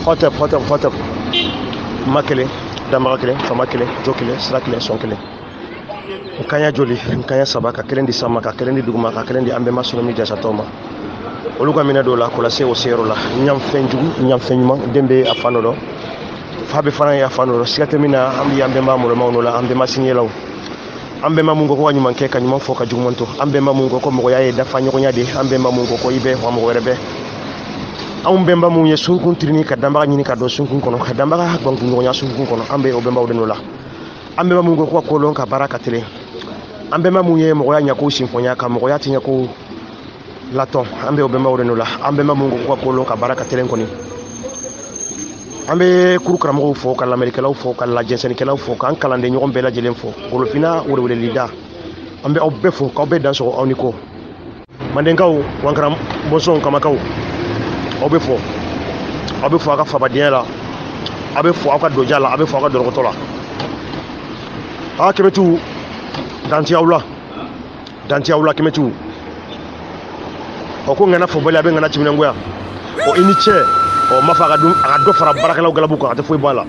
hotep makele dama kelen fama kelen jo kelen sira kelen son kelen nkanya joli nkanya saba ka kelen di sama ka kelen di duguma ka kelen di ambema sonomi jasa toma oluga mina do la kola se o sero la nyam fenjugu nyam fenyuma dembe afano do fabe fana ya afano do sigate mina ambi ambema mo mawno la ambema signelaw ambema mungo ko wanyuma ke kanyuma fo ka jugumonto ambema mungo ko mo yaye dafa nyoko nyade ambema mungo ko ibe wa mo werebe bemba mu yesu kun trini ka damba nyini ka do sunkun kono ka damba ha banku ngonya sunkun kono ambe o bemba odeno la ambe ma mu ngo ko kolon ka baraka tele ambe ma mu ye mo ya nyako sinfonya ka mo ya tinya ko laton ambe o bemba odeno la ambe ma mu ngo ko kolon ka baraka tele ngoni ambe kuru kram go fo ka l'amerika law fo ka la jensen ke law fo ka an kalande nyoko bela jelen fo golo fina wore lida ambe o be fo ka be dan so oniko mandengaw wankram boson kama kaw obe fo aka fabadien la abe fo aka doja la abe fo aka dorogoto la kemetu dantiawla kemetu ko ngana fo bala be ngana timina ngoya o iniche o mafaga dum aka do fara barakala galabu ko ate fo bala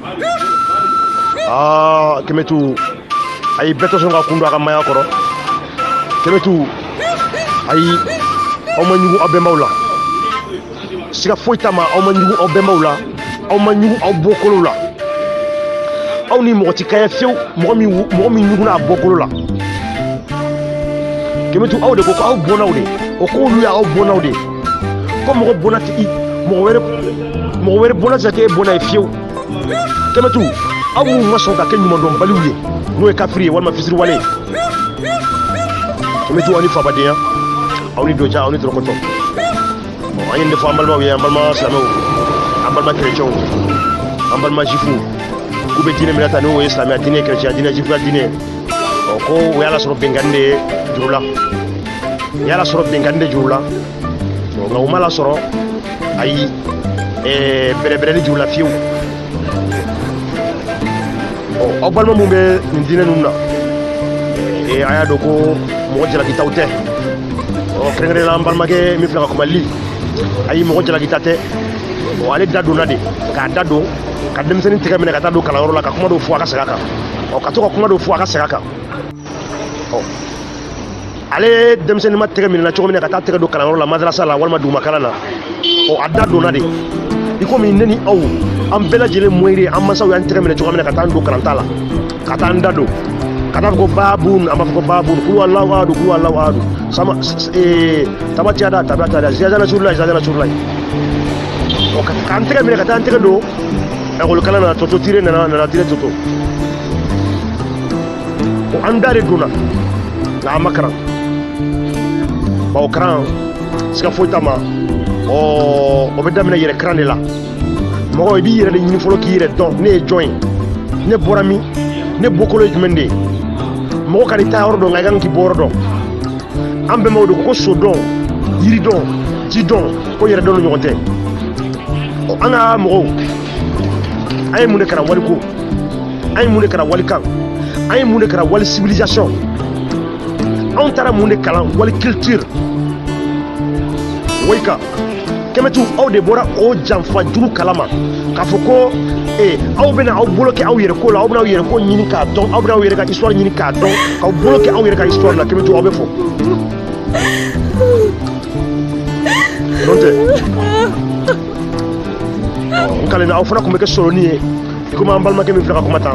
kemetu ay beto so nga kundu aka maya koro kemetu ay o manyugo abe mawla sika foitama aw manyugo aw bemawla aw manyugo aw bokolo la aw ni moti kaya few mo mi nyugo na bokolo la kemetu aw de ko aw bonawde o ko lu ya aw bonawde ko mo bonati mo were bonati ke bonay few kemetu aw mu maso ka ken mo don baliwye no e kafri wal ma fisri wale kemetu ani fabadiya aw ni doja aw ni drokoto ayen defo ambalma wi ambalma slamo ambalma chrétien ambalma jifu kube dine milata no islamia dine chrétien dine jifu dine ko yala soro bengande jurula nga umala soro ay bere jurula fiu ambalma mumbe dine nunna aya do ko mo jala kitawte krengre la ambalma ke mi flaka ko mali ayi mo jala gitate o ale dado na de ka dado ka demseni tiga mena ka dado kala woro la ka kuma do fu aka sagaka o ka to ko kuma do fu aka sagaka o ale demseni ma tiga mena to mena ka ta tiga do kala woro la madrasa la walma duma kala na o adado na de iko mi neni aw am bela jele moyri am masaw yan tiga mena to mena ka ta do kala tala ka ta ndado kata ko babun ama ko babun kulu Allahu adu sama tabati ada ziyadana surlay o kan tega mine kata antega do e ko kala na toto tire na tire toto o andare duna la makran ba o kran ska foitama o bedda mine yere kran la mo bi yere ni folo ki yere don ne join ne borami ne bokolo jumende mo kadi ta ordo nga ganki bordo ambe mawdo ko sodon yiri don ji don ko yere don nyote o ana mo ay mu ne kara wali ko ay mu ne kara wali kan ay mu ne kara wali civilisation on tara mu ne kala wali culture wayka kemetu aw de bora o jamfa juru kalama ka foko aw bena aw bloqué aw yere ko la aw bena aw yere ko nyini ka don aw bena aw yere ka histoire nyini ka don ka bloqué aw yere ka histoire la kemetu aw be fo nonte kala na aw fana ko me ke solo ni ko ma ambal ma ke mi fla ko mata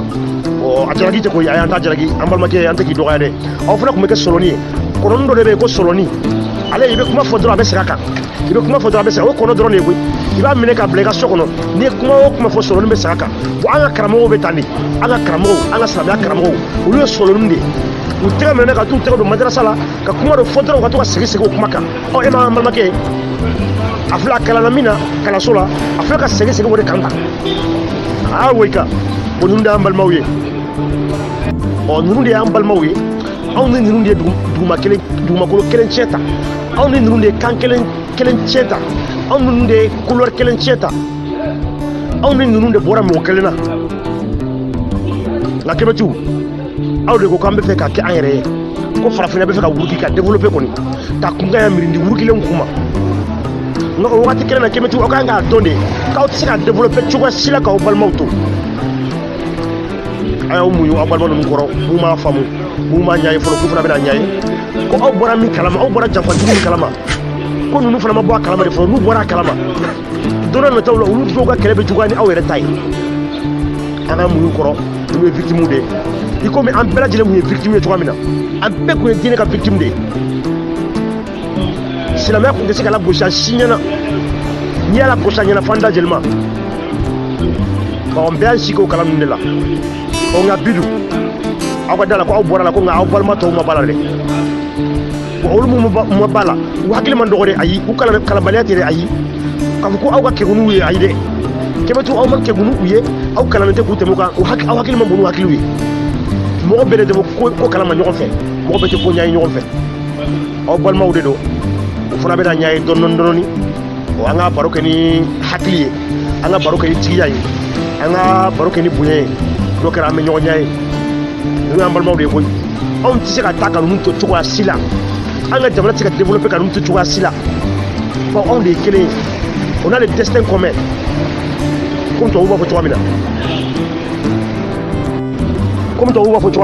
o ajalagi te ko ya anta ajalagi ambal ma ke anta ki do gaade aw fana ko me ke solo ni ko non do be ko solo ni ale ibe kuma fodra be siraka ibe kuma fodra be siraka o kono drone egwe iba mine ka blega sokono ni kuma o kuma fo solo be siraka bo anga karamo be tani anga karamo anga sabia karamo o lo solo nde o tega mene ka tu tega do madrasa la ka kuma do fodra ka to ka sigi kuma ka o ema ambal make afla kala na mina kala sola afla ka sigi wode kanta weka o nunda ambal mawye o nunde ambal mawye aw ni nunde duma kelen duma ko kelen cheta aw ni nunde kan kelen cheta aw ni nunde couleur kelen cheta aw ni nunde bora mo kelena la kemetu aw de ko kambe fe ka ke ayre ko farafina be fe ka wuruki ka développer koni ta kunga ya mirindi wuruki len kuma nga o wati kelen na kemetu o kan ga donde ka o tse ka développer cogo sila ka o balma to ayo muyu o balma no koro mu ma famu mu ma nyaay folo ku fana bena nyaay ko aw bora min kalama aw bora janfati min kalama ko nunu fana ma bo kalama de fo nu bora kalama dona na tawla ulu fo ga kelebe jugani aw yere tay ana muyu koro mu victime de iko mi an bela jele mu victime to amina an be ko dine ka victime de silamɛ kun tɛ se ka la gosi a si ɲɛna n'i y'a la gosi a ɲɛna fanda jelima n bɛɛ y'an sigi o kalan ninnu de la nka bidu aw ka da la ko aw bɔra la ko nka aw balima tɔw ma ba la dɛ olu mun ma ba la u hakili man dɔgɔ dɛ ayi u kalanbaliya tɛ dɛ ayi k'a fɔ ko aw ka kɛkunu ye ayi dɛ kɛmɛ to aw ma kɛkunu u ye aw kalannen tɛ k'u tɛmɛ o kan aw hakili ma bon n'u hakiliw ye mɔgɔ bɛɛ de tɛ ko kalan ma ɲɔgɔn fɛ mɔgɔ bɛɛ tɛ ko ɲɛ ye ɲɔgɔn fɛ aw balimaw de don o fana bɛna ɲɛ ye dɔɔni an ka baro kɛ ni hakili ye an ka baro kɛ ni tigiya ye an ka baro kɛ ni bonya ye n'o kɛra an bɛ ɲɔgɔn ɲɛ ye ninnu y'an balimaw de ye koyi anw tɛ se ka taa ka ninnu to cogoya si la an ka jamana tɛ se ka développer ka ninnu to cogoya si la fɔ anw de ye kelen ye on a le destin commun komi tubabuw b'a fɔ cogoya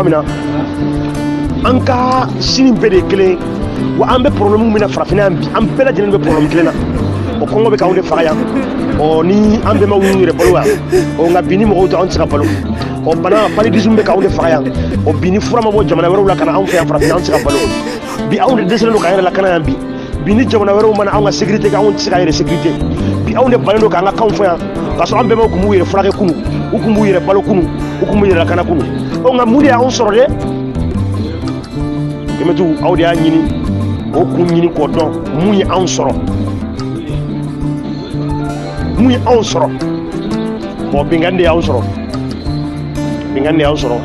min na an ka sini bɛɛ de ye kelen ye wa an bɛ problème min na farafinna yan bi an bɛɛ lajɛlen bɛ problème kelen na o kɔngɔ bɛ k'anw de faga yan ni an bɛnbaw y'u yɛrɛ balo yan nka bi ni mɔgɔw tɛ anw tɛ se ka balo paludisme bɛ k'anw de faga yan bi ni fura ma bɔ jamana wɛrɛw la ka na anw fɛ yan farafinna anw tɛ se ka balo bi anw de dɛsɛlen don k'an yɛrɛ lakana yan bi ni jamana wɛrɛw mana anw ka sécurité kɛ anw tɛ se k'an yɛrɛ sécurité bi anw de balen don k'an ka kanw fɔ yan k'a sɔrɔ an bɛnbaw tun b'u yɛrɛ furakɛ kunu u tun b'u yɛrɛ balo kunu u tun b'u yɛrɛ lakana kunu nka mun de y'anw sɔrɔ dɛ kɛmɛtu aw de y'a ɲini o kun ɲini k'o dɔn mun ye anw sɔrɔ binkanni de y'anw sɔrɔ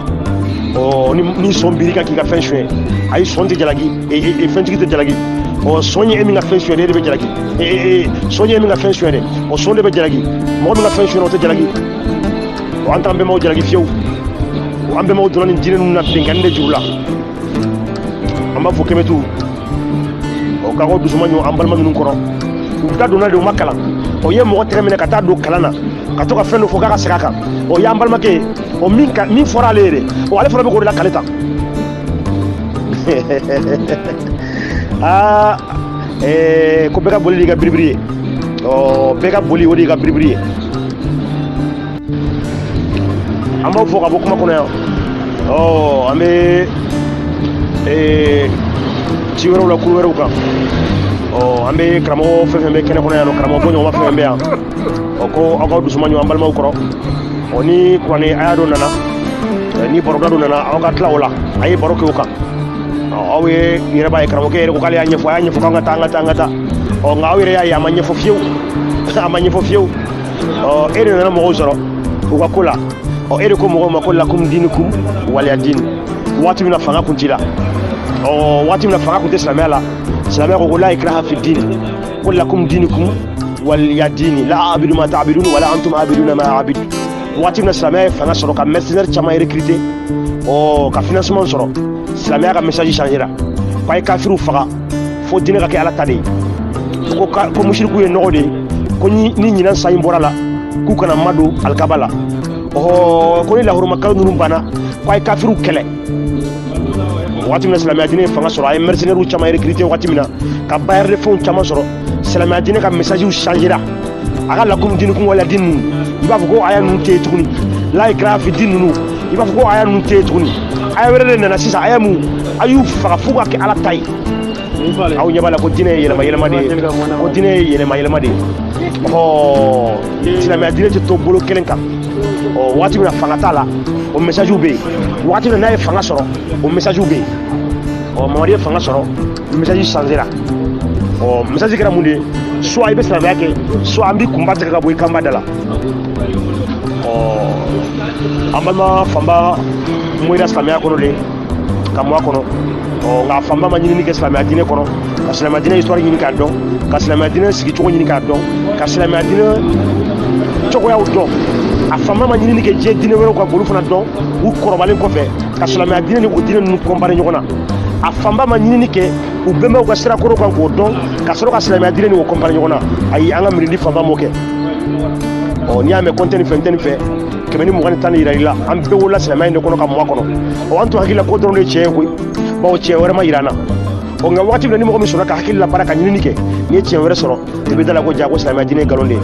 ni sɔn biri ka k'i ka fɛn suɲɛ ayi sɔn tɛ jalaki fɛntigi tɛ jalaki sɔn ye e min ka fɛn suɲɛ de bɛ jalaki sɔn ye e min ka fɛn suɲɛ dɛ sɔn de bɛ jalaki mɔgɔ min ka fɛn suɲɛ o tɛ jalaki an t'an bɛnbaw jalaki fiyewu an bɛnbaw donna nin diinɛ ninnu na binkanni de juru la an b'a fɔ kɛmɛtu ka ko dusuma ɲɔ an balima ninnu kɔrɔ u ta donna de u ma kalan ye mɔgɔ tɛgɛ minɛ ka taa don kalan na ka to ka fɛn dɔ fɔ k'a ka segin a kan y'an balimakɛ ye min fɔra ale ye dɛ ale fana bɛ k'o de la kale ta ko bɛɛ ka boli de ka biribiri ye bɛɛ ka boli o de ka biribiri ye an b'aw fɔ ka bɔ kuma kɔnɔ yan an bɛ ci wɛrɛw la kuru wɛrɛw kan an bɛ karamɔgɔ fɛn fɛn bɛ kɛnɛ kɔnɔ yan nɔ karamɔgɔ bɔɲɔgɔnma fɛn fɛn bɛ yan ko aw ka dusuma ɲɔgɔn an balimaw kɔrɔ ni kuranɛ aya dɔ nana ni baroda dɔ nana aw ka tila o la a ye baro kɛ o kan aw ye yɛrɛ b'a ye karamɔgɔkɛ yɛrɛ ko k'ale y'a ɲɛfɔ k'an ka taa nka aw yɛrɛ y'a ye a ma ɲɛfɔ fiyewu e de nana mɔgɔw sɔrɔ u ka ko la e de ko mɔgɔw ma ko lakum dinukum waliya din waati min na fanga kun t'i la waati min na fanga kun tɛ silamɛya la silamɛya ko la ikraha fi din ko lakum dinukum waliya din la abidu ma ta'bidun wala antum abiduna ma a'bid waati min na silamɛya ye fanga sɔrɔ ka mercenaire caman recruter ka financement sɔrɔ silamɛya ka message changer la k'a ye kafiriw faga fo diinɛ ka kɛ ala ta de ye ko mushriku ye nɔgɔ de ye ko ni ɲinan san in bɔra la k'u kana madon alikaba la ko ni lahurumakalo ninnu banna k'a ye kafiriw kɛlɛ waati min na silamɛya diinɛ ye fanga sɔrɔ a ye mercenaires caman recruter waati min na ka bayɛrɛ de fɛnw caman sɔrɔ silamɛya diinɛ ka message changer la a ka lakum dinukum waliya din ninnu i b'a fɔ ko aya ninnu tɛ yen tuguni la ikraha fi din ninnu i b'a fɔ ko aya ninnu tɛ yen tuguni aya wɛrɛ de nana sisan aya mun a y'u faga fo ka kɛ ala ta ye aw ɲɛ b'a la ko diinɛ ye yɛlɛma de ye ko diinɛ ye yɛlɛma de ye silamɛya diinɛ tɛ to bolo kelen kan waati min na fanga t'a la o messagew bɛ yen waati min na n'a ye fanga sɔrɔ o messagew bɛ yen mamadu ye fanga sɔrɔ message changera message kɛra mun de ye soit i bɛ silamɛya kɛ soit an b'i kunba tigɛ ka bɔ i kanba da la an balima fanba moyira silamɛya kɔnɔ de ka mɔ a kɔnɔ nka fanba ma ɲinini kɛ silamɛya diinɛ kɔnɔ ka silamɛya diinɛ histoire ɲini k'a dɔn ka silamɛya diinɛ sigicogo ɲini k'a dɔn ka silamɛya diinɛ cogoyaw dɔn a fanba ma ɲinini kɛ diɲɛ diinɛ wɛrɛw ka olu fana dɔn u kɔrɔbalen kɔfɛ ka silamɛya diinɛ ni o diinɛ ninnu comparer ɲɔgɔn na a fanba ma ɲinini kɛ u bɛnbaw ka sira kɔrɔ kan k'o dɔn ka sɔrɔ ka silamɛya diinɛ ni o compare ɲɔgɔn na ayi an ka mirindi fanba m'o kɛ n'i y'a mɛn kɔntɛ nin fɛ ntɛ nin fɛ 120 ni yira i la an bɛɛ wolola silamɛya in de kɔnɔ ka mɔ a kɔnɔ an to hakili la ko dɔrɔn de ye tiɲɛ ye koyi bawo tiɲɛ wɛrɛ ma yira an na nka waati min na ni mɔgɔ min sɔnna ka hakili la baara ka ɲinini kɛ n'i ye tiɲɛ wɛrɛ sɔrɔ i bɛ da la ko ja ko silamɛya diinɛ ye nkalon de ye.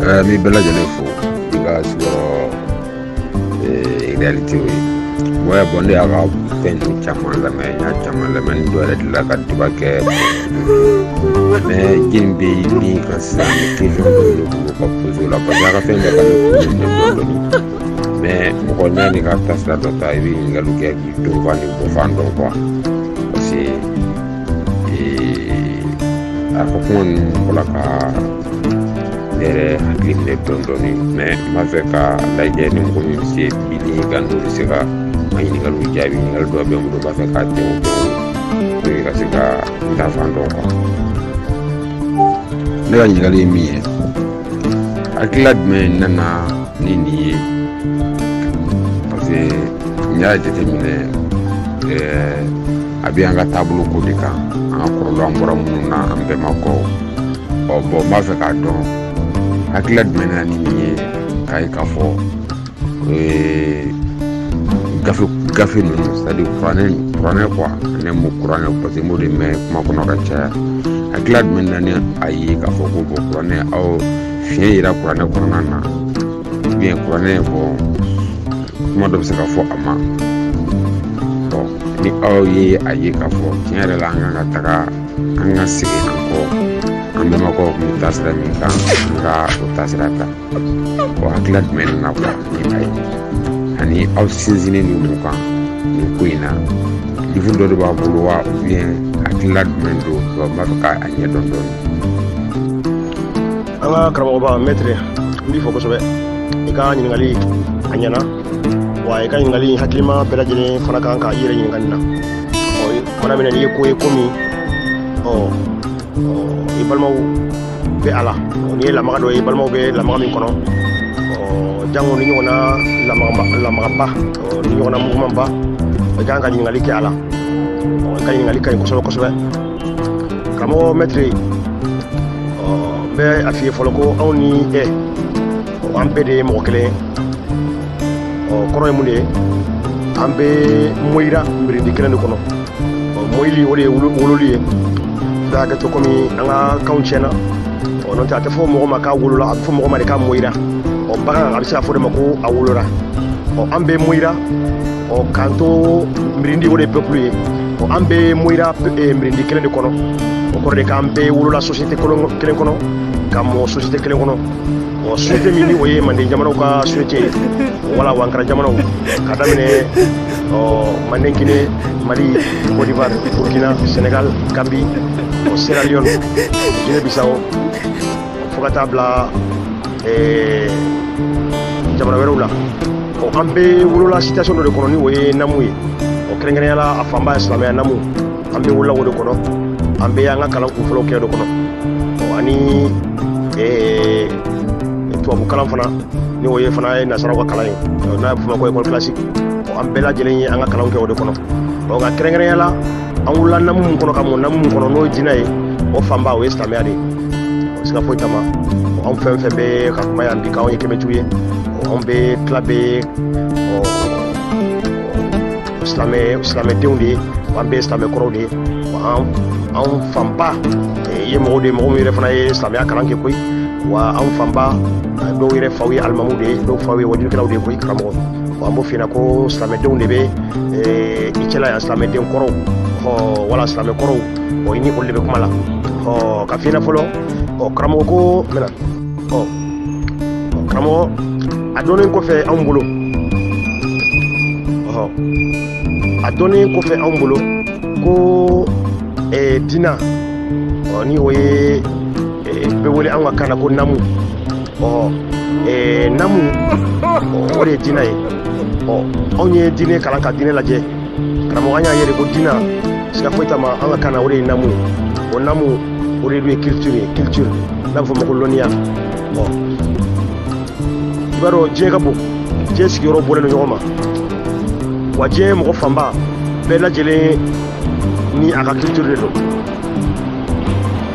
N bɛ bɛɛ lajɛlen fo i ka sigiyɔrɔ réalité o ye ouais bon ne y'a ka fɛn ninnu caman lamɛn n y'a caman lamɛn ni dɔ yɛrɛ delila ka débat kɛ mais jeni bɛ min kan sisan ni question dɔ de b'o ka poser o la parce que a ka fɛn bɛɛ ka ne kun ne dɔɔni mais mɔgɔ n'i y'a ni ka taasira dɔ ta i bɛ ɲininkaliw kɛ k'i donfan ni bɔfan dɔn quoi parce que a ka kuma ninnu bɔra ka ne yɛrɛ hakili minɛ dɔɔni mais n b'a fɛ ka lajɛ ni mɔgɔ min bɛ se bi ni ka n'o bɛ se ka n ka ɲininkaliw jaabi ɲininkali dɔ bɛ n bolo n b'a fɛ k'a tɛmɛ pour que ka se ka n ta fan dɔn quoi. Ne ka ɲininkali ye min ye hakilila jumɛn nana ni nin ye parce que n y'a jateminɛ a bɛ an ka taabolo ko de kan an ka kɔrɔlen an bɔra minnu na an bɛɛ ma kɔ bon n b'a fɛ k'a dɔn hakilila jumɛn nana ni nin ye k'a ye k'a fɔ gafe ninnu c'est-à-dire kuranɛ quoi ne mo kuranɛ parce que mo de mɛn kuma kɔnɔ ka caya hakilila jumɛn nana ni a ye k'a fɔ ko bon kuranɛ aw fiɲɛ yira kuranɛ kɔnɔna na bien kuranɛ bon kuma dɔ bɛ se ka fɔ a ma bon ni aw ye a ye k'a fɔ tiɲɛ yɛrɛ la an kan ka taga an ka segin an kɔ an bɛnbakɛw tun bɛ taa sira min kan an ka o taasira ta o hakilila jumɛn nana quoi ni a ye ani aw sinsinnen don mun kan nin ko in na livre dɔ de b'a bolo wa ou bien hakilila jumɛn don n b'a fɛ k'a ɲɛdɔn dɔɔni. An ka karamɔgɔba maître n b'i fɔ kosɛbɛ i ka ɲininkali a ɲɛna wa i ka ɲininkali hakilima bɛɛ lajɛlen fana kan ka i yɛrɛ ɲininka nin na mana minɛ n'i ye ko ye ko min i balimaw bɛ a la n'i ye lamaga dɔ ye i balimaw bɛ lamaga min kɔnɔ jango ni ɲɔgɔnna lamagaba ni ɲɔgɔnna mugumanba i kan ka ɲininkali kɛ a la i ka ɲininkali ka ɲi kosɛbɛ kosɛbɛ karamɔgɔ maître n bɛ a f'i ye fɔlɔ ko anw ni an bɛɛ de ye mɔgɔ kelen kɔrɔ ye mun de ye an bɛ moyira mirindi kelen de kɔnɔ moyili o de ye wololi ye i bɛ hakɛ to komi an ka kanw tiɲɛna n'o tɛ a tɛ fɔ mɔgɔ ma k'a wolola a bɛ fɔ mɔgɔ ma de k'a moyira bagan a bɛ se ka fɔ de ma ko a wolora an bɛ moyira k'an to mirindi o de ye peuple ye an bɛ moyira mirindi kelen de kɔnɔ o kɔrɔ de k'an bɛɛ wolola société kelen kɔnɔ ka mɔ société kelen kɔnɔ société min ni o ye manden jamanaw ka société ye wala wankara jamanaw ka daminɛ manden Guinée Mali Côte d'Ivoire Burkina Sénégal Gambie Sierra Leone Guinée Bissau fo ka taa bila jamana wɛrɛw la an bɛ wolola situation dɔ de kɔnɔ ni o ye namu ye kɛrɛnkɛrɛnnenya la a fanba ye silamɛya namu an bɛ wolola o de kɔnɔ an bɛ an ka kalan kunfɔlɔw kɛ o de kɔnɔ ani tubabu kalan fana ni o ye fana ye nasaraw ka kalan ye n'a bɛ f'o ma ko école classique an bɛɛ lajɛlen ye an ka kalanw kɛ o de kɔnɔ nka kɛrɛnkɛrɛnnenya la an wolola namu min kɔnɔ ka mɔ namu min kɔnɔ n'o ye diinɛ ye o fanba o ye silamɛya de ye siga foyi t'a ma anw fɛn fɛn bɛ ka kuma yan bi k'anw ye kɛmɛtigiw ye anw bɛ tila bɛ silamɛdenw de ye an bɛ silamɛkɔrɔw de ye anw fanba ye mɔgɔw de ye mɔgɔ min yɛrɛ fana ye silamɛya kalan kɛ koyi wa anw fanba dɔw yɛrɛ faw ye alimamuw de ye dɔw faw ye wajulikɛlaw de ye koyi karamɔgɔ an b'o f'i ɲɛna ko silamɛdenw de bɛ i cɛla yan silamɛden kɔrɔw wala silamɛkɔrɔw i ni olu de bɛ kuma la ka f'i ɲɛna fɔlɔ karamɔgɔ ko mɛna karamɔgɔ a dɔnnen kɔfɛ anw bolo a dɔnnen kɔfɛ anw bolo ko diina ni o ye bɛ wele anw ka kan na ko namu namu o de ye diina ye anw ye diinɛ kalan ka diinɛ lajɛ karamɔgɔ an y'a ye de ko diina siga foyi t'a ma an ka kan na o de ye namu o namu o de ye culture ye culture n'a bɛ fɔ o ma ko lɔnniya i b'a dɔn diɲɛ ka bon diɲɛ sigiyɔrɔ bɔlen don ɲɔgɔn ma wa diɲɛ mɔgɔ fanba bɛɛ lajɛlen ni a ka culture de don.